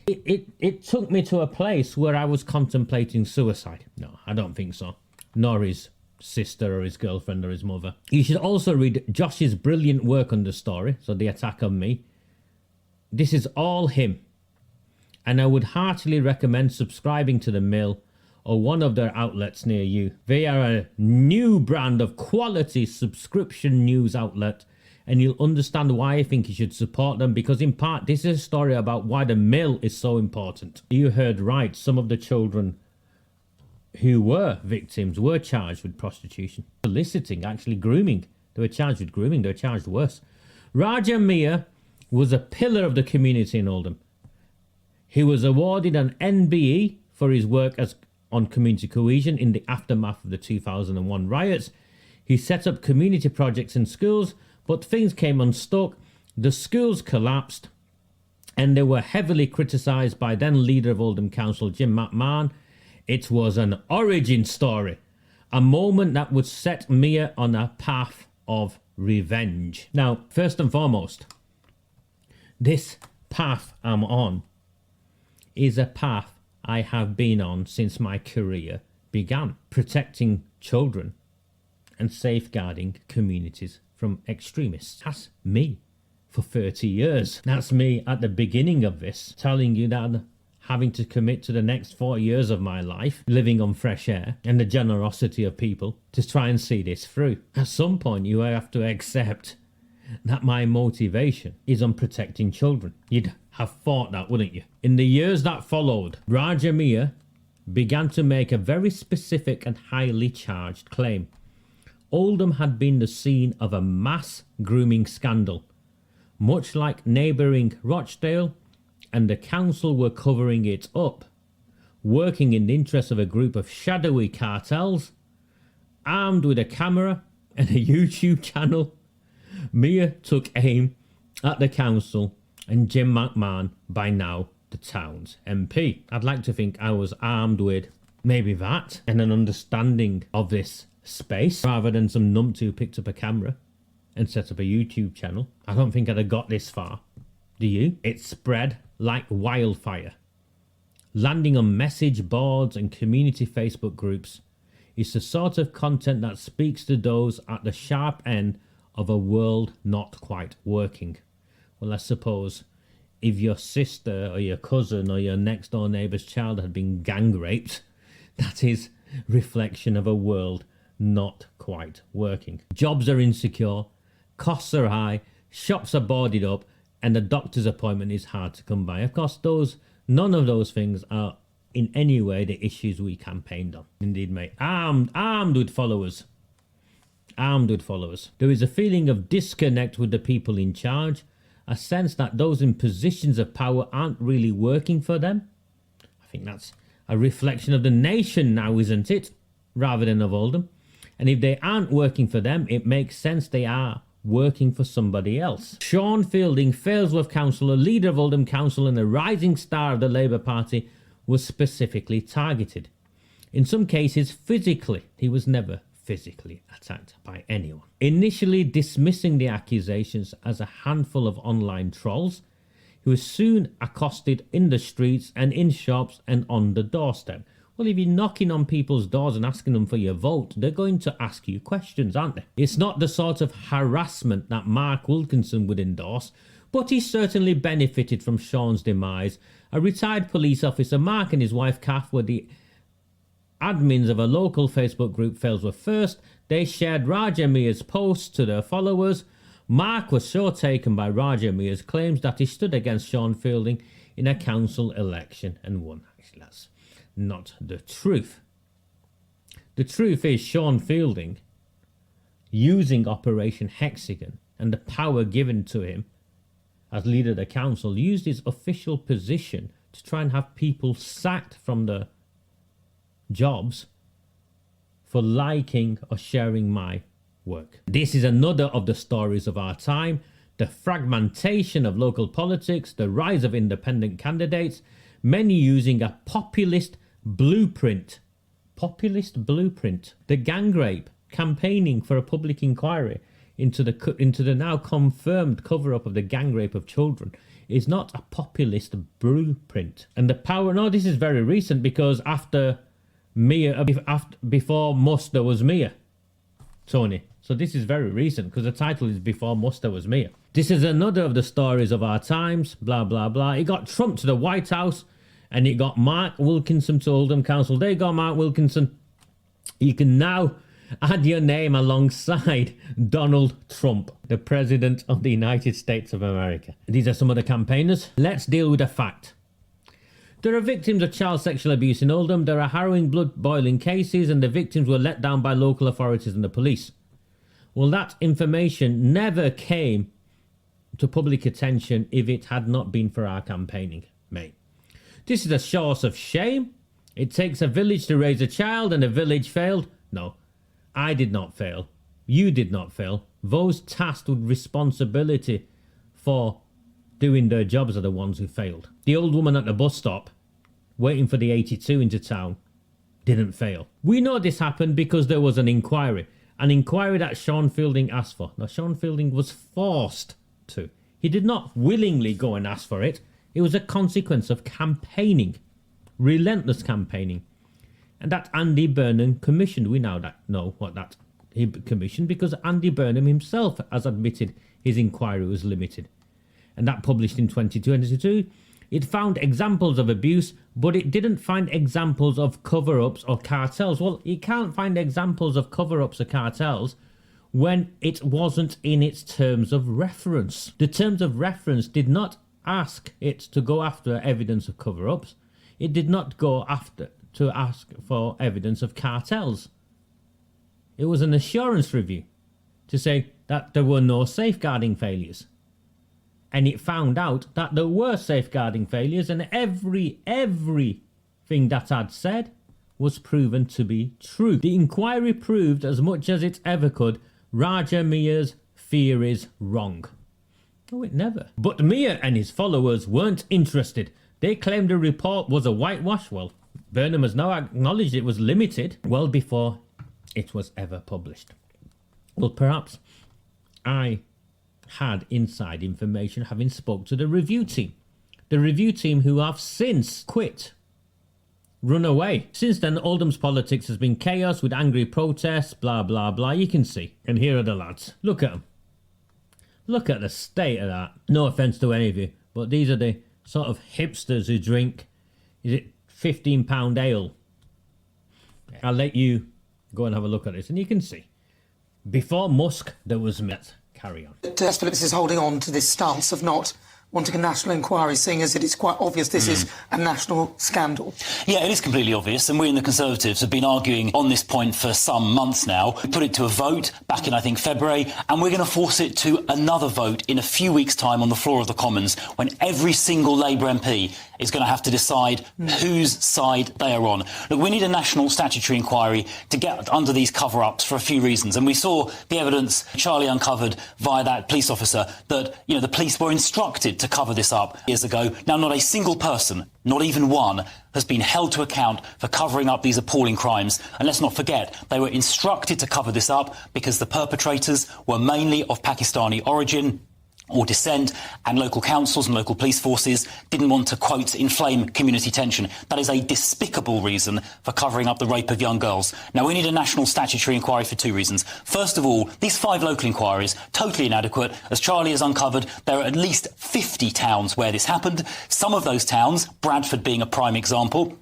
It took me to a place where I was contemplating suicide. No, I don't think so. Nor his sister or his girlfriend or his mother. You should also read Josh's brilliant work on the story, so the attack on me. This is all him. And I would heartily recommend subscribing to The Mill or one of their outlets near you. They are a new brand of quality subscription news outlet, and you'll understand why I think you should support them, because in part this is a story about why The Mill is so important. You heard right, some of the children who were victims were charged with prostitution, soliciting, actually grooming. They were charged with grooming, they were charged worse. Raja Miah was a pillar of the community in Oldham. He was awarded an MBE for his work on community cohesion in the aftermath of the 2001 riots. He set up community projects in schools, but things came unstuck. The schools collapsed, and they were heavily criticised by then leader of Oldham Council, Jim McMahon. It was an origin story, a moment that would set Miah on a path of revenge. Now, first and foremost, this path I'm on is a path I have been on since my career began, protecting children and safeguarding communities from extremists. That's me for 30 years. That's me at the beginning of this, telling you that I'm having to commit to the next 4 years of my life, living on fresh air and the generosity of people to try and see this through. At some point, you have to accept that my motivation is on protecting children. You'd have thought that, wouldn't you? In the years that followed, Raja Miah began to make a very specific and highly charged claim. Oldham had been the scene of a mass grooming scandal, much like neighbouring Rochdale, and the council were covering it up, working in the interest of a group of shadowy cartels, armed with a camera and a YouTube channel. Miah took aim at the council and Jim McMahon, by now the town's MP. I'd like to think I was armed with maybe that and an understanding of this space, rather than some numpty who picked up a camera and set up a YouTube channel. I don't think I'd have got this far. Do you? It spread like wildfire, landing on message boards and community Facebook groups. It's the sort of content that speaks to those at the sharp end of a world not quite working. Well, I suppose if your sister or your cousin or your next door neighbour's child had been gang raped, that is reflection of a world not quite working. Jobs are insecure, costs are high, shops are boarded up, and a doctor's appointment is hard to come by. Of course, none of those things are in any way the issues we campaigned on. Indeed, mate. Armed with followers. Armed with followers. There is a feeling of disconnect with the people in charge, a sense that those in positions of power aren't really working for them. I think that's a reflection of the nation now, isn't it? Rather than of Oldham. And if they aren't working for them, it makes sense they are working for somebody else. Sean Fielding, Failsworth councillor, leader of Oldham Council and a rising star of the Labour Party, was specifically targeted. In some cases, physically. He was never physically attacked by anyone. Initially dismissing the accusations as a handful of online trolls, he was soon accosted in the streets and in shops and on the doorstep. Well, if you're knocking on people's doors and asking them for your vote, they're going to ask you questions, aren't they? It's not the sort of harassment that Mark Wilkinson would endorse, but he certainly benefited from Sean's demise. A retired police officer, Mark and his wife Kath were the admins of a local Facebook group, Failsworth First. They shared Raja Miah's posts to their followers. Mark was so taken by Raja Miah's claims that he stood against Sean Fielding in a council election and won. Actually, that's not the truth. The truth is Sean Fielding using Operation Hexagon and the power given to him as leader of the council, used his official position to try and have people sacked from the jobs for liking or sharing my work. This is another of the stories of our time: the fragmentation of local politics, the rise of independent candidates, many using a populist blueprint. The gang rape, campaigning for a public inquiry into the now confirmed cover-up of the gang rape of children, is not a populist blueprint. And the power, no, this is very recent, because before Muster was Mia, Tony. So this is very recent, because the title is Before Muster Was Mia. This is another of the stories of our times, blah, blah, blah. It got Trump to the White House, and it got Mark Wilkinson to Oldham Council. There you go, Mark Wilkinson. You can now add your name alongside Donald Trump, the President of the United States of America. These are some of the campaigners. Let's deal with a fact. There are victims of child sexual abuse in Oldham. There are harrowing, blood-boiling cases, and the victims were let down by local authorities and the police. Well, that information never came to public attention if it had not been for our campaigning, mate. This is a source of shame. It takes a village to raise a child, and a village failed. No, I did not fail. You did not fail. Those tasked with responsibility for doing their jobs are the ones who failed. The old woman at the bus stop, waiting for the 82 into town, didn't fail. We know this happened because there was an inquiry that Sean Fielding asked for. Now, Sean Fielding was forced to. He did not willingly go and ask for it. It was a consequence of campaigning, relentless campaigning. And that Andy Burnham commissioned. We now know what that he commissioned, because Andy Burnham himself has admitted his inquiry was limited. And that published in 2022. It found examples of abuse, but it didn't find examples of cover-ups or cartels. Well, it can't find examples of cover-ups or cartels when it wasn't in its terms of reference. The terms of reference did not ask it to go after evidence of cover-ups. It did not go after to ask for evidence of cartels. It was an assurance review to say that there were no safeguarding failures. And it found out that there were safeguarding failures, and everything that I'd said was proven to be true. The inquiry proved as much as it ever could Raja Miah's theories wrong. No, it never. But Miah and his followers weren't interested. They claimed the report was a whitewash. Well, Burnham has now acknowledged it was limited well before it was ever published. Well, perhaps I had inside information having spoke to the review team. The review team who have since quit, run away. Since then, Oldham's politics has been chaos with angry protests, blah, blah, blah. You can see. And here are the lads. Look at them. Look at the state of that. No offence to any of you, but these are the sort of hipsters who drink, is it £15 ale? I'll let you go and have a look at this, and you can see. Before Musk, there was Met. Carry on.
Phillips is holding on to this stance of not wanting a national inquiry, seeing as it's quite obvious this is a national scandal.
Yeah, it is completely obvious, and we in the Conservatives have been arguing on this point for some months now. We put it to a vote back in, I think, February, and we're going to force it to another vote in a few weeks' time on the floor of the Commons, when every single Labour MP is going to have to decide whose side they are on. Look, we need a national statutory inquiry to get under these cover-ups for a few reasons, and we saw the evidence Charlie uncovered via that police officer that, you know, the police were instructed to cover this up years ago. Now, not a single person, not even one, has been held to account for covering up these appalling crimes. And let's not forget, they were instructed to cover this up because the perpetrators were mainly of Pakistani origin or descent, and local councils and local police forces didn't want to, quote, inflame community tension. That is a despicable reason for covering up the rape of young girls. Now, we need a national statutory inquiry for two reasons. First of all, these 5 local inquiries, totally inadequate. As Charlie has uncovered, there are at least 50 towns where this happened. Some of those towns, Bradford being a prime example,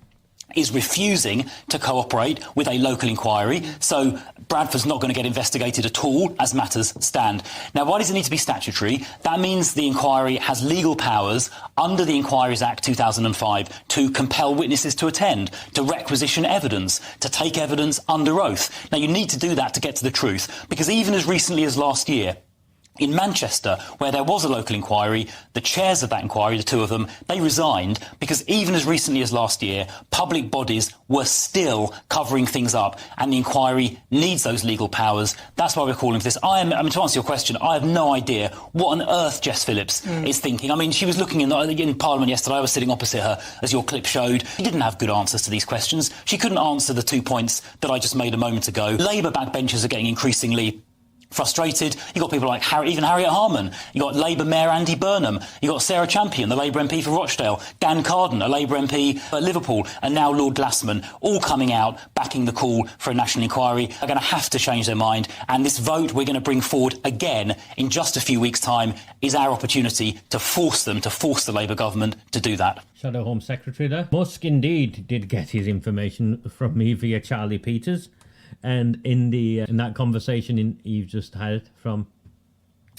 is refusing to cooperate with a local inquiry, so Bradford's not going to get investigated at all as matters stand. Now, why does it need to be statutory? That means the inquiry has legal powers under the Inquiries Act 2005 to compel witnesses to attend, to requisition evidence, to take evidence under oath. Now, you need to do that to get to the truth, because even as recently as last year, in Manchester, where there was a local inquiry, the chairs of that inquiry, the two of them, they resigned because even as recently as last year, public bodies were still covering things up, and the inquiry needs those legal powers. That's why we're calling for this. To answer your question, I have no idea what on earth Jess Phillips is thinking. I mean, she was looking in Parliament yesterday. I was sitting opposite her, as your clip showed. She didn't have good answers to these questions. She couldn't answer the 2 points that I just made a moment ago. Labour backbenchers are getting increasingly frustrated. You've got people like even Harriet Harman. You've got Labour Mayor Andy Burnham. You've got Sarah Champion, the Labour MP for Rochdale. Dan Carden, a Labour MP for Liverpool. And now Lord Glassman, all coming out, backing the call for a national inquiry. Are going to have to change their mind. And this vote we're going to bring forward again in just a few weeks' time is our opportunity to force the Labour government to do that.
Shadow Home Secretary there. Musk indeed did get his information from me via Charlie Peters. And in that conversation you've just had from,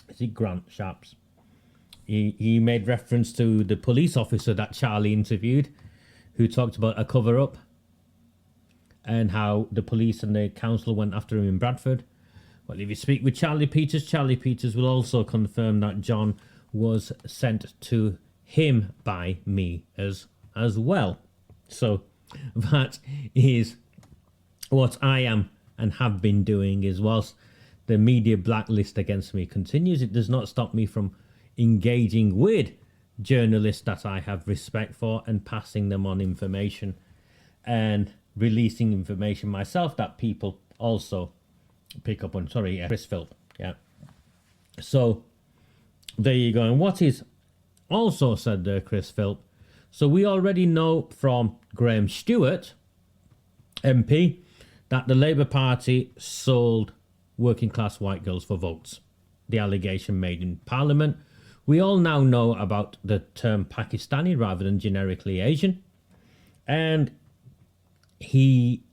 is it Grant Sharps? He made reference to the police officer that Charlie interviewed, who talked about a cover-up and how the police and the council went after him in Bradford. Well, if you speak with Charlie Peters will also confirm that John was sent to him by me as well. So that is what I am and have been doing is, whilst the media blacklist against me continues, it does not stop me from engaging with journalists that I have respect for and passing them on information and releasing information myself that people also pick up on. Chris Phillips. Yeah. So there you go. And what is also said there, Chris Phillips. So we already know from Graham Stewart, MP, that the Labour Party sold working class white girls for votes. The allegation made in Parliament. We all now know about the term Pakistani rather than generically Asian. And he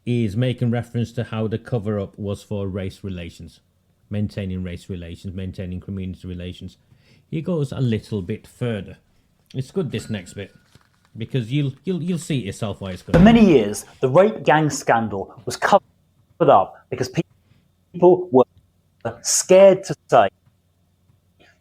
is making reference to how the cover-up was for race relations, maintaining race relations, maintaining community relations. He goes a little bit further. It's good, this next bit, because you'll see it yourself why it's good.
For many years, the rape gang scandal was covered up because people were scared to say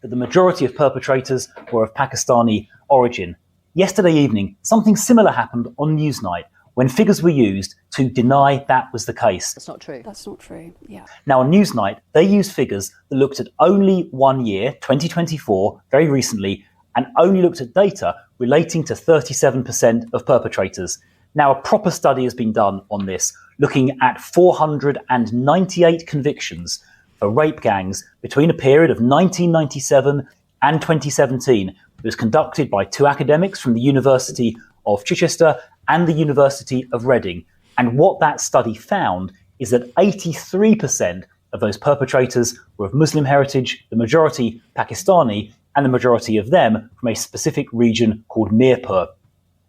that the majority of perpetrators were of Pakistani origin. Yesterday evening, something similar happened on Newsnight when figures were used to deny that was the case.
That's not true. That's not true, yeah.
Now, on Newsnight, they used figures that looked at only 1 year, 2024, very recently, and only looked at data relating to 37% of perpetrators. Now, a proper study has been done on this, looking at 498 convictions for rape gangs between a period of 1997 and 2017. It was conducted by two academics from the University of Chichester and the University of Reading. And what that study found is that 83% of those perpetrators were of Muslim heritage, the majority Pakistani, and the majority of them from a specific region called Mirpur.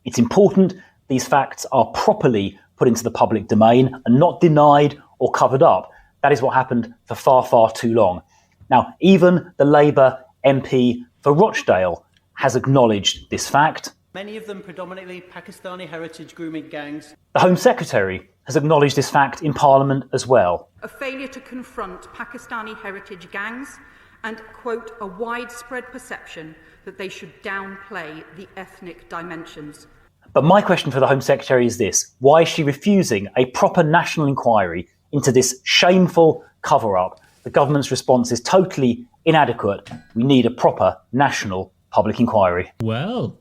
It's important these facts are properly put into the public domain and not denied or covered up. That is what happened for far, far too long. Now, even the Labour MP for Rochdale has acknowledged this fact.
Many of them predominantly Pakistani heritage grooming gangs.
The Home Secretary has acknowledged this fact in Parliament as well.
A failure to confront Pakistani heritage gangs and, quote, a widespread perception that they should downplay the ethnic dimensions.
But my question for the Home Secretary is this: why is she refusing a proper national inquiry into this shameful cover-up? The government's response is totally inadequate. We need a proper national public inquiry.
Well,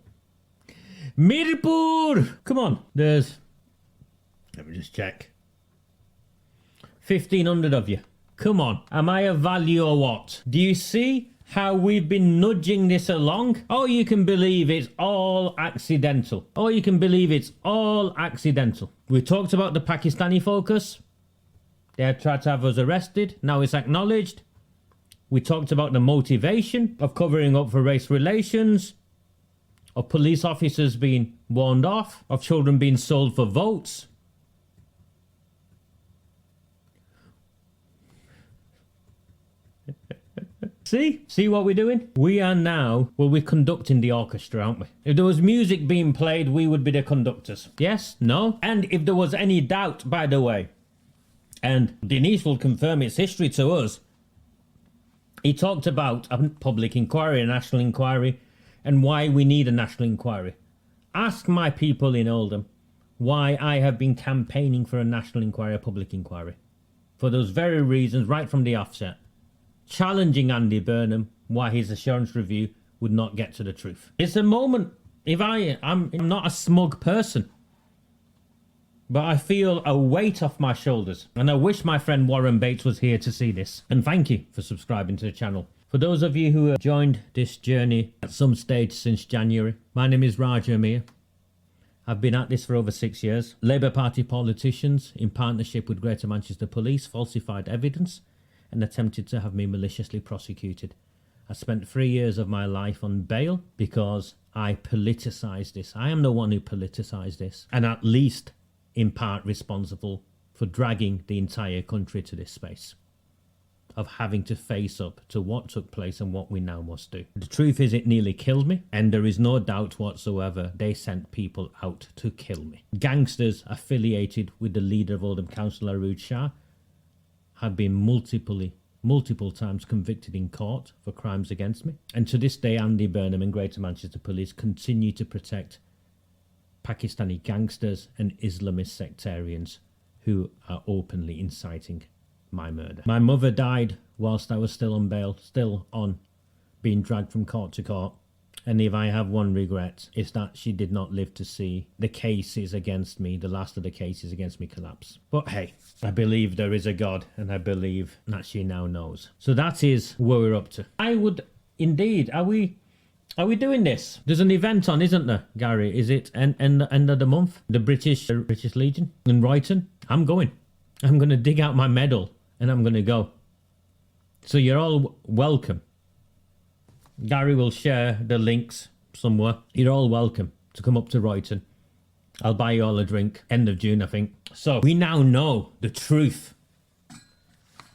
Mirpur! Come on, let me just check. 1,500 of you. Come on, am I of value or what? Do you see how we've been nudging this along? Oh, you can believe it's all accidental. Oh, you can believe it's all accidental. We talked about the Pakistani focus. They had tried to have us arrested. Now it's acknowledged. We talked about the motivation of covering up for race relations, of police officers being warned off of children being sold for votes. See what we're doing? We are now, well, we're conducting the orchestra, aren't we? If there was music being played, we would be the conductors. Yes? No? And if there was any doubt, by the way, and Denise will confirm its history to us, he talked about a public inquiry, a national inquiry, and why we need a national inquiry. Ask my people in Oldham why I have been campaigning for a national inquiry, a public inquiry. For those very reasons, right from the offset. Challenging Andy Burnham why his assurance review would not get to the truth. It's a moment, I'm not a smug person, but I feel a weight off my shoulders, and I wish my friend Warren Bates was here to see this. And thank you for subscribing to the channel. For those of you who have joined this journey at some stage since January, my name is Raja Miah. I've been at this for over 6 years. Labour Party politicians, in partnership with Greater Manchester Police, falsified evidence and attempted to have me maliciously prosecuted. I spent 3 years of my life on bail because I politicised this. I am the one who politicised this, and at least in part responsible for dragging the entire country to this space of having to face up to what took place and what we now must do. The truth is, it nearly killed me, and there is no doubt whatsoever they sent people out to kill me. Gangsters affiliated with the leader of Oldham Council, Arooj Shah, have been multiple times convicted in court for crimes against me. And to this day, Andy Burnham and Greater Manchester Police continue to protect Pakistani gangsters and Islamist sectarians who are openly inciting my murder. My mother died whilst I was still on bail, still on being dragged from court to court. And if I have one regret, it's that she did not live to see the cases against me, the last of the cases against me, collapse. But hey, I believe there is a God, and I believe that she now knows. So that is where we're up to. I would indeed, are we doing this? There's an event on, isn't there, Gary? Is it end of the month? The British Legion in Royton? I'm going. I'm going to dig out my medal and I'm going to go. So you're all welcome. Gary will share the links somewhere. You're all welcome to come up to Royton. I'll buy you all a drink. End of June, I think. So we now know the truth,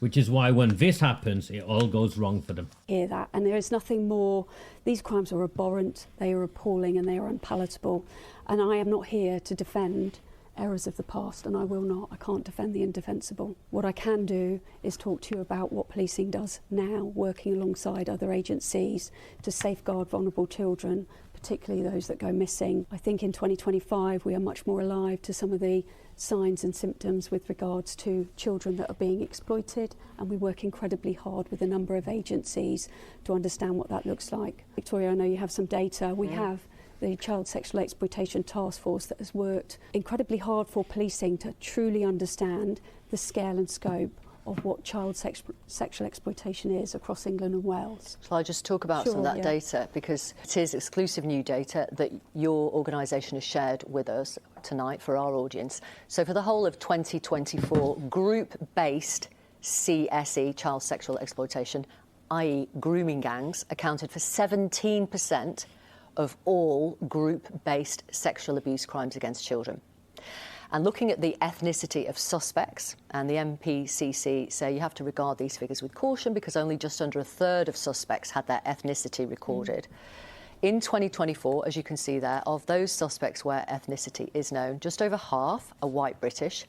which is why when this happens, it all goes wrong for them.
Hear that, and there is nothing more. These crimes are abhorrent, they are appalling, and they are unpalatable. And I am not here to defend errors of the past, and I will not. I can't defend the indefensible. What I can do is talk to you about what policing does now, working alongside other agencies to safeguard vulnerable children, particularly those that go missing. I think in 2025 we are much more alive to some of the signs and symptoms with regards to children that are being exploited, and we work incredibly hard with a number of agencies to understand what that looks like. Victoria, I know you have some data. We have the Child Sexual Exploitation Task Force that has worked incredibly hard for policing to truly understand the scale and scope of what child sexual exploitation is across England and Wales.
Shall I just talk about some of that data, because it is exclusive new data that your organisation has shared with us tonight for our audience. So for the whole of 2024, group-based CSE, child sexual exploitation, i.e. grooming gangs, accounted for 17% of all group-based sexual abuse crimes against children. And looking at the ethnicity of suspects, and the MPCC say you have to regard these figures with caution because only just under a third of suspects had their ethnicity recorded. In 2024, as you can see there, of those suspects where ethnicity is known, just over half are white British.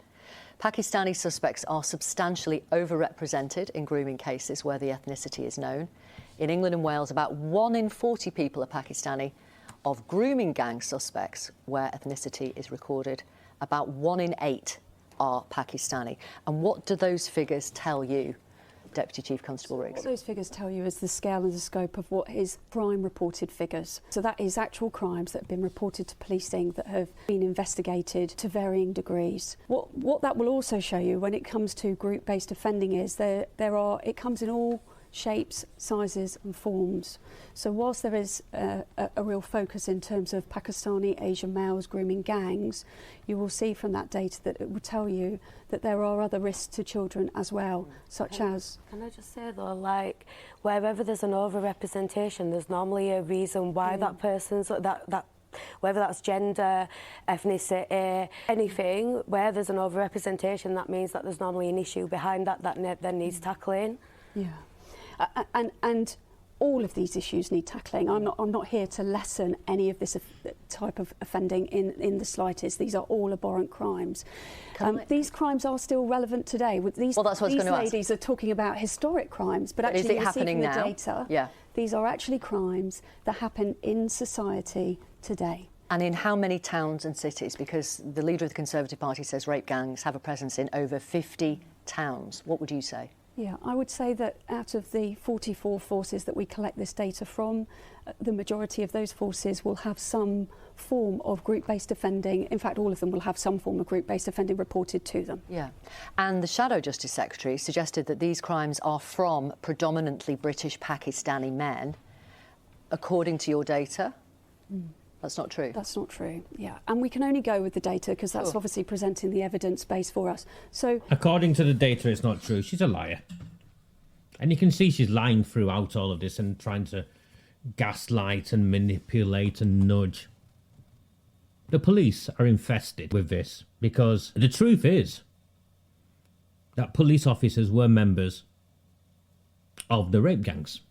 Pakistani suspects are substantially overrepresented in grooming cases where the ethnicity is known. In England and Wales, about 1 in 40 people are Pakistani. Of grooming gang suspects where ethnicity is recorded, about 1 in 8 are Pakistani. And what do those figures tell you, Deputy Chief Constable Riggs?
What those figures tell you is the scale and the scope of what is crime reported figures. So that is actual crimes that have been reported to policing that have been investigated to varying degrees. What that will also show you when it comes to group-based offending is it comes in all shapes, sizes and forms. So whilst there is a real focus in terms of Pakistani Asian males grooming gangs, you will see from that data that it will tell you that there are other risks to children as well, such as...
Can I just say though, like, wherever there's an overrepresentation, there's normally a reason why that person's, that whether that's gender, ethnicity, anything where there's an overrepresentation, that means that there's normally an issue behind that then needs tackling.
Yeah, and all of these issues need tackling. I'm not here to lessen any of this type of offending in the slightest. These are all abhorrent crimes. These crimes are still relevant today. These ladies are talking about historic crimes, but actually
is it happening now?
The data,
yeah.
These are actually crimes that happen in society today.
And in how many towns and cities? Because the leader of the Conservative Party says rape gangs have a presence in over 50 towns. What would you say?
Yeah, I would say that out of the 44 forces that we collect this data from, the majority of those forces will have some form of group-based offending. In fact, all of them will have some form of group-based offending reported to them.
Yeah. And the Shadow Justice Secretary suggested that these crimes are from predominantly British Pakistani men. According to your data, that's not true.
That's not true, yeah. And we can only go with the data because that's obviously presenting the evidence base for us. So,
according to the data, it's not true. She's a liar. And you can see she's lying throughout all of this and trying to gaslight and manipulate and nudge. The police are infested with this because the truth is that police officers were members of the rape gangs.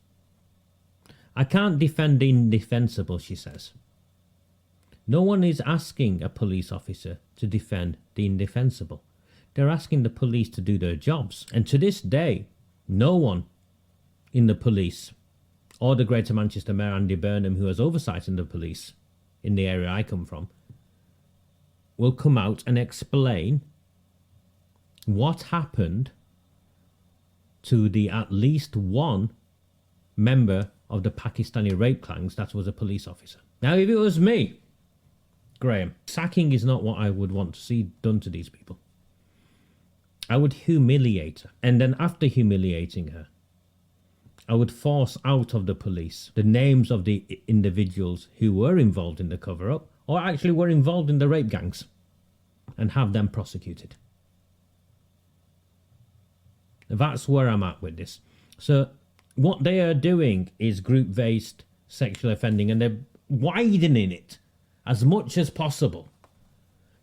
I can't defend the indefensible, she says. No one is asking a police officer to defend the indefensible. They're asking the police to do their jobs. And to this day, no one in the police or the Greater Manchester Mayor Andy Burnham, who has oversight in the police in the area I come from, will come out and explain what happened to the at least one member of the Pakistani rape gangs that was a police officer. Now, if it was me, Graham, sacking is not what I would want to see done to these people. I would humiliate her. And then after humiliating her, I would force out of the police the names of the individuals who were involved in the cover-up or actually were involved in the rape gangs and have them prosecuted. That's where I'm at with this. So what they are doing is group-based sexual offending, and they're widening it as much as possible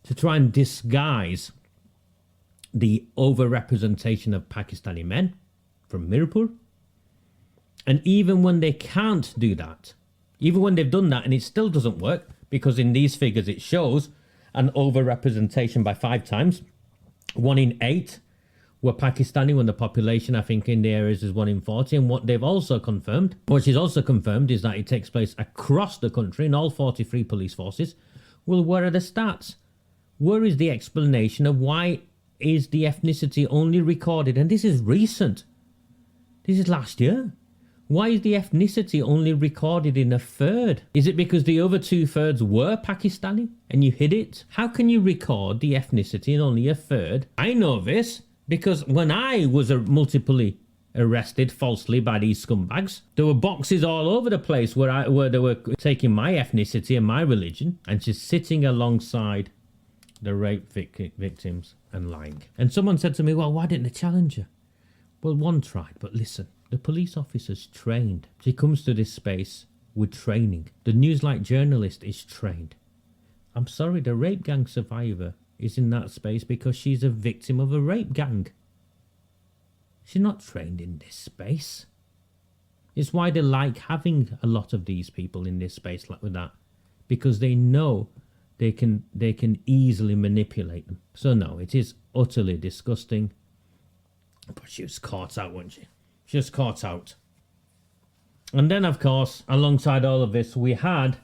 to try and disguise the overrepresentation of Pakistani men from Mirpur. And even when they can't do that, even when they've done that and it still doesn't work, because in these figures it shows an overrepresentation by 5 times, 1 in 8 were Pakistani when the population, I think, in the areas is 1 in 40. And what they've also confirmed, what she's also confirmed, is that it takes place across the country in all 43 police forces. Well, where are the stats? Where is the explanation of why is the ethnicity only recorded? And this is recent. This is last year. Why is the ethnicity only recorded in 1/3? Is it because the other 2/3 were Pakistani and you hid it? How can you record the ethnicity in only 1/3? I know this because when I was multiply arrested falsely by these scumbags, there were boxes all over the place where they were taking my ethnicity and my religion, and she's sitting alongside the rape victims and lying. And someone said to me, well, why didn't they challenge her? Well, one tried, but listen, the police officer's trained. She comes to this space with training. The Newslight journalist is trained. I'm sorry, the rape gang survivor is in that space because she's a victim of a rape gang. She's not trained in this space. It's why they like having a lot of these people in this space like with that, because they know they can easily manipulate them. So no, it is utterly disgusting. But she was caught out, wasn't she? She was caught out. And then, of course, alongside all of this, we had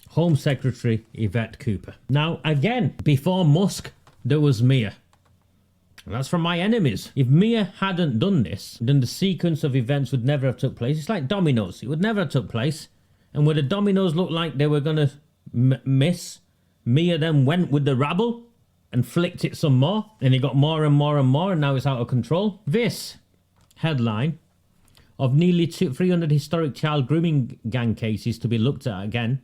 Home Secretary Yvette Cooper. Now, again, before Musk, there was Mia. And that's from my enemies. If Mia hadn't done this, then the sequence of events would never have took place. It's like dominoes. It would never have took place. And where the dominoes looked like they were going to miss, Mia then went with the rabble and flicked it some more. And it got more and more and more, and now it's out of control. This headline of nearly 300 historic child grooming gang cases to be looked at again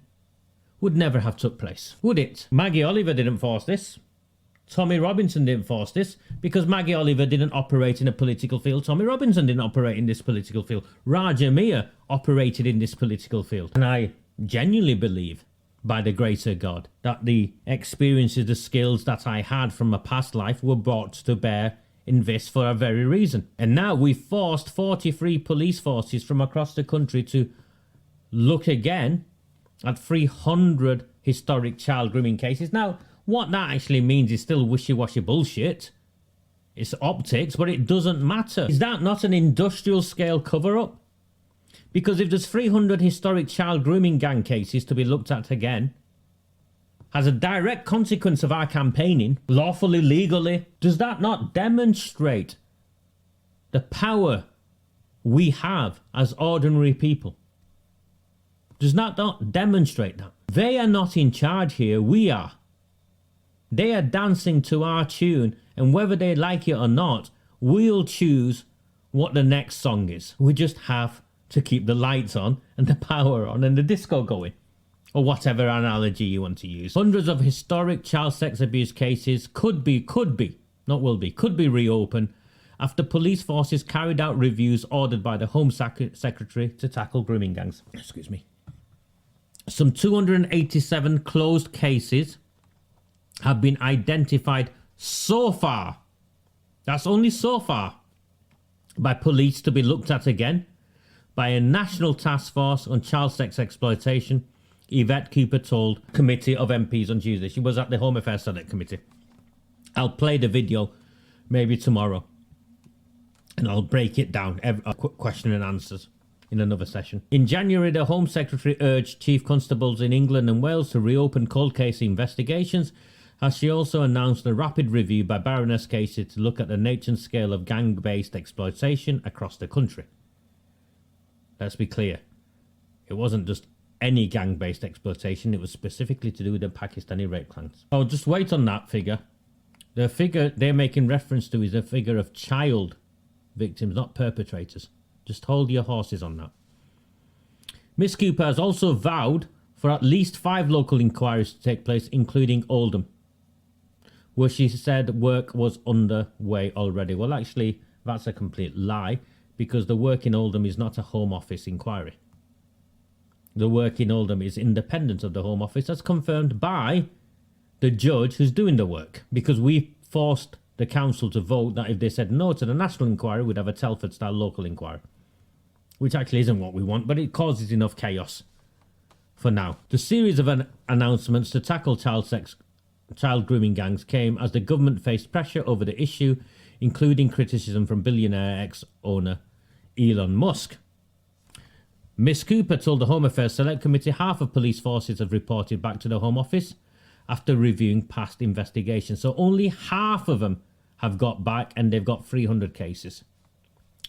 would never have took place, would it? Maggie Oliver didn't force this. Tommy Robinson didn't force this because Maggie Oliver didn't operate in a political field. Tommy Robinson didn't operate in this political field. Raja Miah operated in this political field. And I genuinely believe by the grace of God, that the experiences, the skills that I had from a past life were brought to bear in this for a very reason. And now we've forced 43 police forces from across the country to look again at 300 historic child grooming cases. Now, what that actually means is still wishy-washy bullshit. It's optics, but it doesn't matter. Is that not an industrial scale cover-up? Because if there's 300 historic child grooming gang cases to be looked at again, as a direct consequence of our campaigning, lawfully, legally, does that not demonstrate the power we have as ordinary people? Does that not demonstrate that? They are not in charge here, we are. They are dancing to our tune, and whether they like it or not, we'll choose what the next song is. We just have to keep the lights on and the power on and the disco going, or whatever analogy you want to use. Hundreds of historic child sex abuse cases could be reopened after police forces carried out reviews ordered by the Home Secretary to tackle grooming gangs. Excuse me. Some 287 closed cases have been identified so far. That's only so far. By police to be looked at again by a national task force on child sex exploitation, Yvette Cooper told a committee of MPs on Tuesday. She was at the Home Affairs Select Committee. I'll play the video maybe tomorrow, and I'll break it down, question and answers, in another session. In January, the Home Secretary urged Chief Constables in England and Wales to reopen cold case investigations, as she also announced a rapid review by Baroness Casey to look at the nature and scale of gang-based exploitation across the country. Let's be clear. It wasn't just any gang-based exploitation. It was specifically to do with the Pakistani rape clans. Oh, just wait on that figure. The figure they're making reference to is a figure of child victims, not perpetrators. Just hold your horses on that. Miss Cooper has also vowed for at least 5 local inquiries to take place, including Oldham, where she said work was underway already. Well, actually, that's a complete lie, because the work in Oldham is not a Home Office inquiry. The work in Oldham is independent of the Home Office, as confirmed by the judge who's doing the work, because we forced the council to vote that if they said no to the national inquiry, we'd have a Telford-style local inquiry, which actually isn't what we want, but it causes enough chaos for now. The series of announcements to tackle child grooming gangs came as the government faced pressure over the issue, including criticism from billionaire ex-owner Elon Musk. Miss Cooper told the Home Affairs Select Committee half of police forces have reported back to the Home Office after reviewing past investigations. So only half of them have got back, and they've got 300 cases.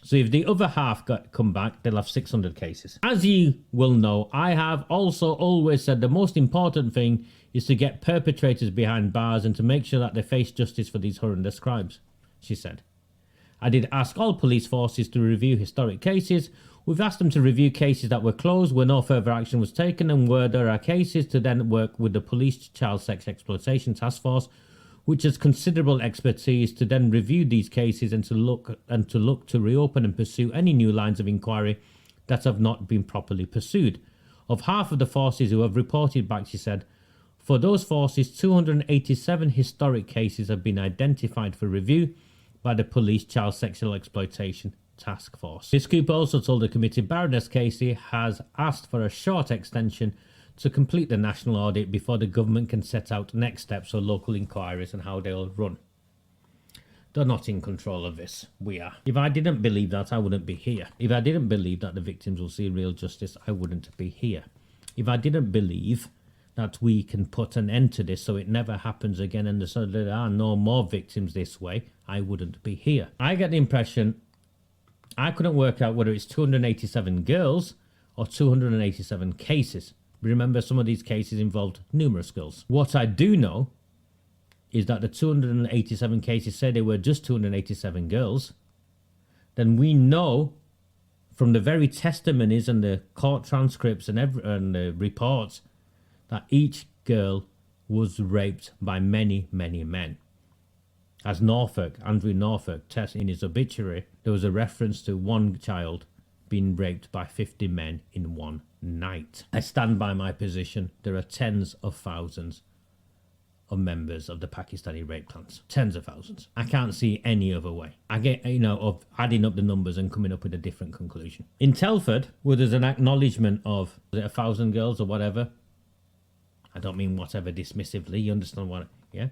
So if the other half come back, they'll have 600 cases. As you will know, I have also always said the most important thing is to get perpetrators behind bars and to make sure that they face justice for these horrendous crimes, she said. I did ask all police forces to review historic cases. We've asked them to review cases that were closed where no further action was taken, and where there are cases to then work with the Police Child Sex Exploitation Task Force, which has considerable expertise, to then review these cases and to look to reopen and pursue any new lines of inquiry that have not been properly pursued. Of half of the forces who have reported back, she said, for those forces, 287 historic cases have been identified for review by the Police Child Sexual Exploitation Task Force. Ms. Cooper also told the committee Baroness Casey has asked for a short extension to complete the national audit before the government can set out next steps for local inquiries and how they'll run. They're not in control of this. We are. If I didn't believe that, I wouldn't be here. If I didn't believe that the victims will see real justice, I wouldn't be here. If I didn't believe that we can put an end to this so it never happens again and so there are no more victims this way, I wouldn't be here. I get the impression I couldn't work out whether it's 287 girls or 287 cases. Remember, some of these cases involved numerous girls. What I do know is that the 287 cases say they were just 287 girls. Then we know from the very testimonies and the court transcripts and the reports that each girl was raped by many, many men. As Andrew Norfolk tests in his obituary, there was a reference to one child been raped by 50 men in one night. I stand by my position. There are tens of thousands of members of the Pakistani rape clans. Tens of thousands. I can't see any other way. I get, of adding up the numbers and coming up with a different conclusion. In Telford, where there's an acknowledgement of, was it 1,000 girls or whatever? I don't mean whatever dismissively, you understand what, yeah?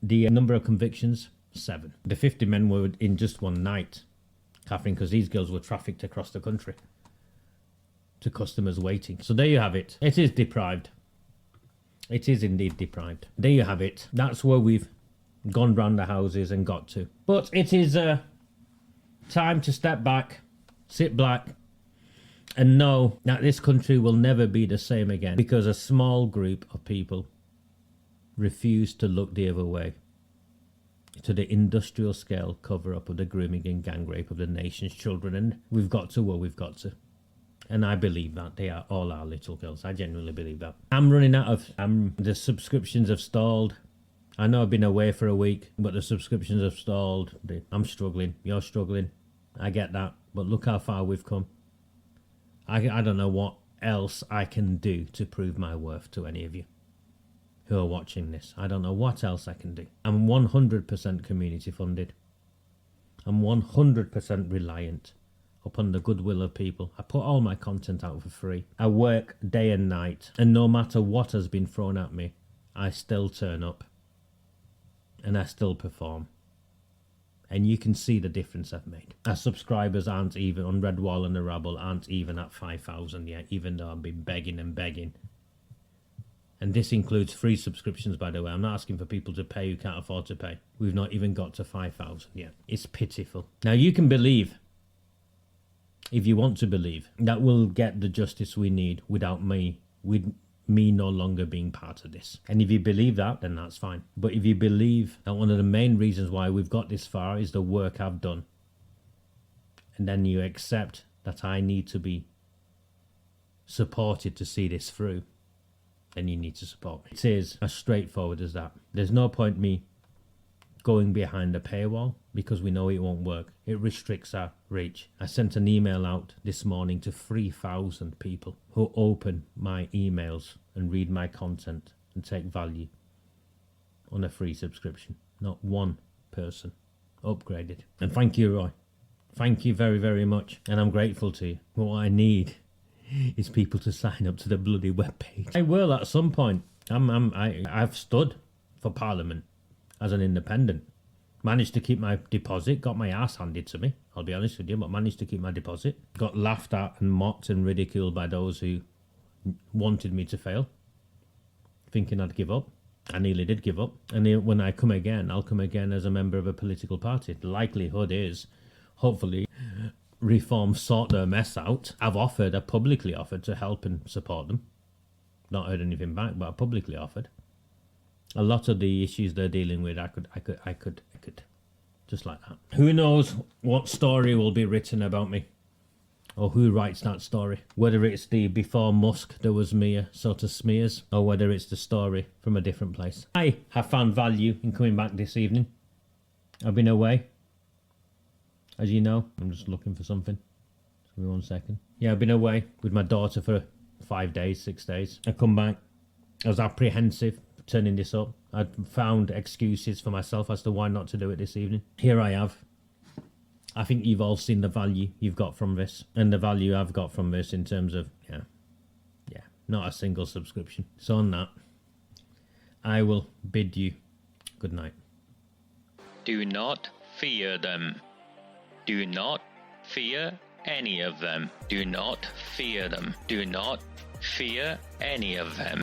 The number of convictions, 7. The 50 men were in just one night, Catherine, because these girls were trafficked across the country to customers waiting. So there you have it. It is deprived. It is indeed deprived. There you have it. That's where we've gone round the houses and got to. But it is time to step back, sit back, and know that this country will never be the same again because a small group of people refuse to look the other way to the industrial scale cover-up of the grooming and gang rape of the nation's children. And we've got to where we've got to. And I believe that they are all our little girls. I genuinely believe that. I'm running out of... the subscriptions have stalled. I know I've been away for a week, but the subscriptions have stalled. I'm struggling. You're struggling. I get that. But look how far we've come. I don't know what else I can do to prove my worth to any of you who are watching this. I don't know what else I can do. I'm 100% community funded. I'm 100% reliant upon the goodwill of people. I put all my content out for free. I work day and night, and no matter what has been thrown at me, I still turn up and I still perform. And you can see the difference I've made. Our subscribers aren't even on Redwall and the Rabble aren't even at 5,000 yet, even though I've been begging and begging. And this includes free subscriptions, by the way. I'm not asking for people to pay who can't afford to pay. We've not even got to 5,000 yet. It's pitiful. Now you can believe, if you want to believe, that we'll get the justice we need without me, with me no longer being part of this. And if you believe that, then that's fine. But if you believe that one of the main reasons why we've got this far is the work I've done, and then you accept that I need to be supported to see this through, then you need to support me. It is as straightforward as that. There's no point me going behind a paywall because we know it won't work. It restricts our reach. I sent an email out this morning to 3,000 people who open my emails and read my content and take value on a free subscription. Not one person upgraded. And thank you, Roy. Thank you very, very much. And I'm grateful to you. But what I need is people to sign up to the bloody webpage. I will at some point. I've stood for Parliament as an independent. Managed to keep my deposit, got my ass handed to me, I'll be honest with you, but managed to keep my deposit. Got laughed at and mocked and ridiculed by those who wanted me to fail, thinking I'd give up. I nearly did give up. And when I come again, I'll come again as a member of a political party. The likelihood is, hopefully, Reform sort their mess out. I've publicly offered to help and support them. Not heard anything back, but I publicly offered. A lot of the issues they're dealing with, I could, just like that. Who knows what story will be written about me, or who writes that story? Whether it's the before Musk there was me sort of smears, or whether it's the story from a different place. I have found value in coming back this evening. I've been away, as you know. I'm just looking for something. Just give me 1 second. Yeah, I've been away with my daughter for 5 days, 6 days. I come back. I was apprehensive turning this up. I'd found excuses for myself as to why not to do it this evening. Here I have. I think you've all seen the value you've got from this, and the value I've got from this in terms of, yeah, not a single subscription. So on that, I will bid you good night.
Do not fear them. Do not fear any of them. Do not fear them. Do not fear any of them.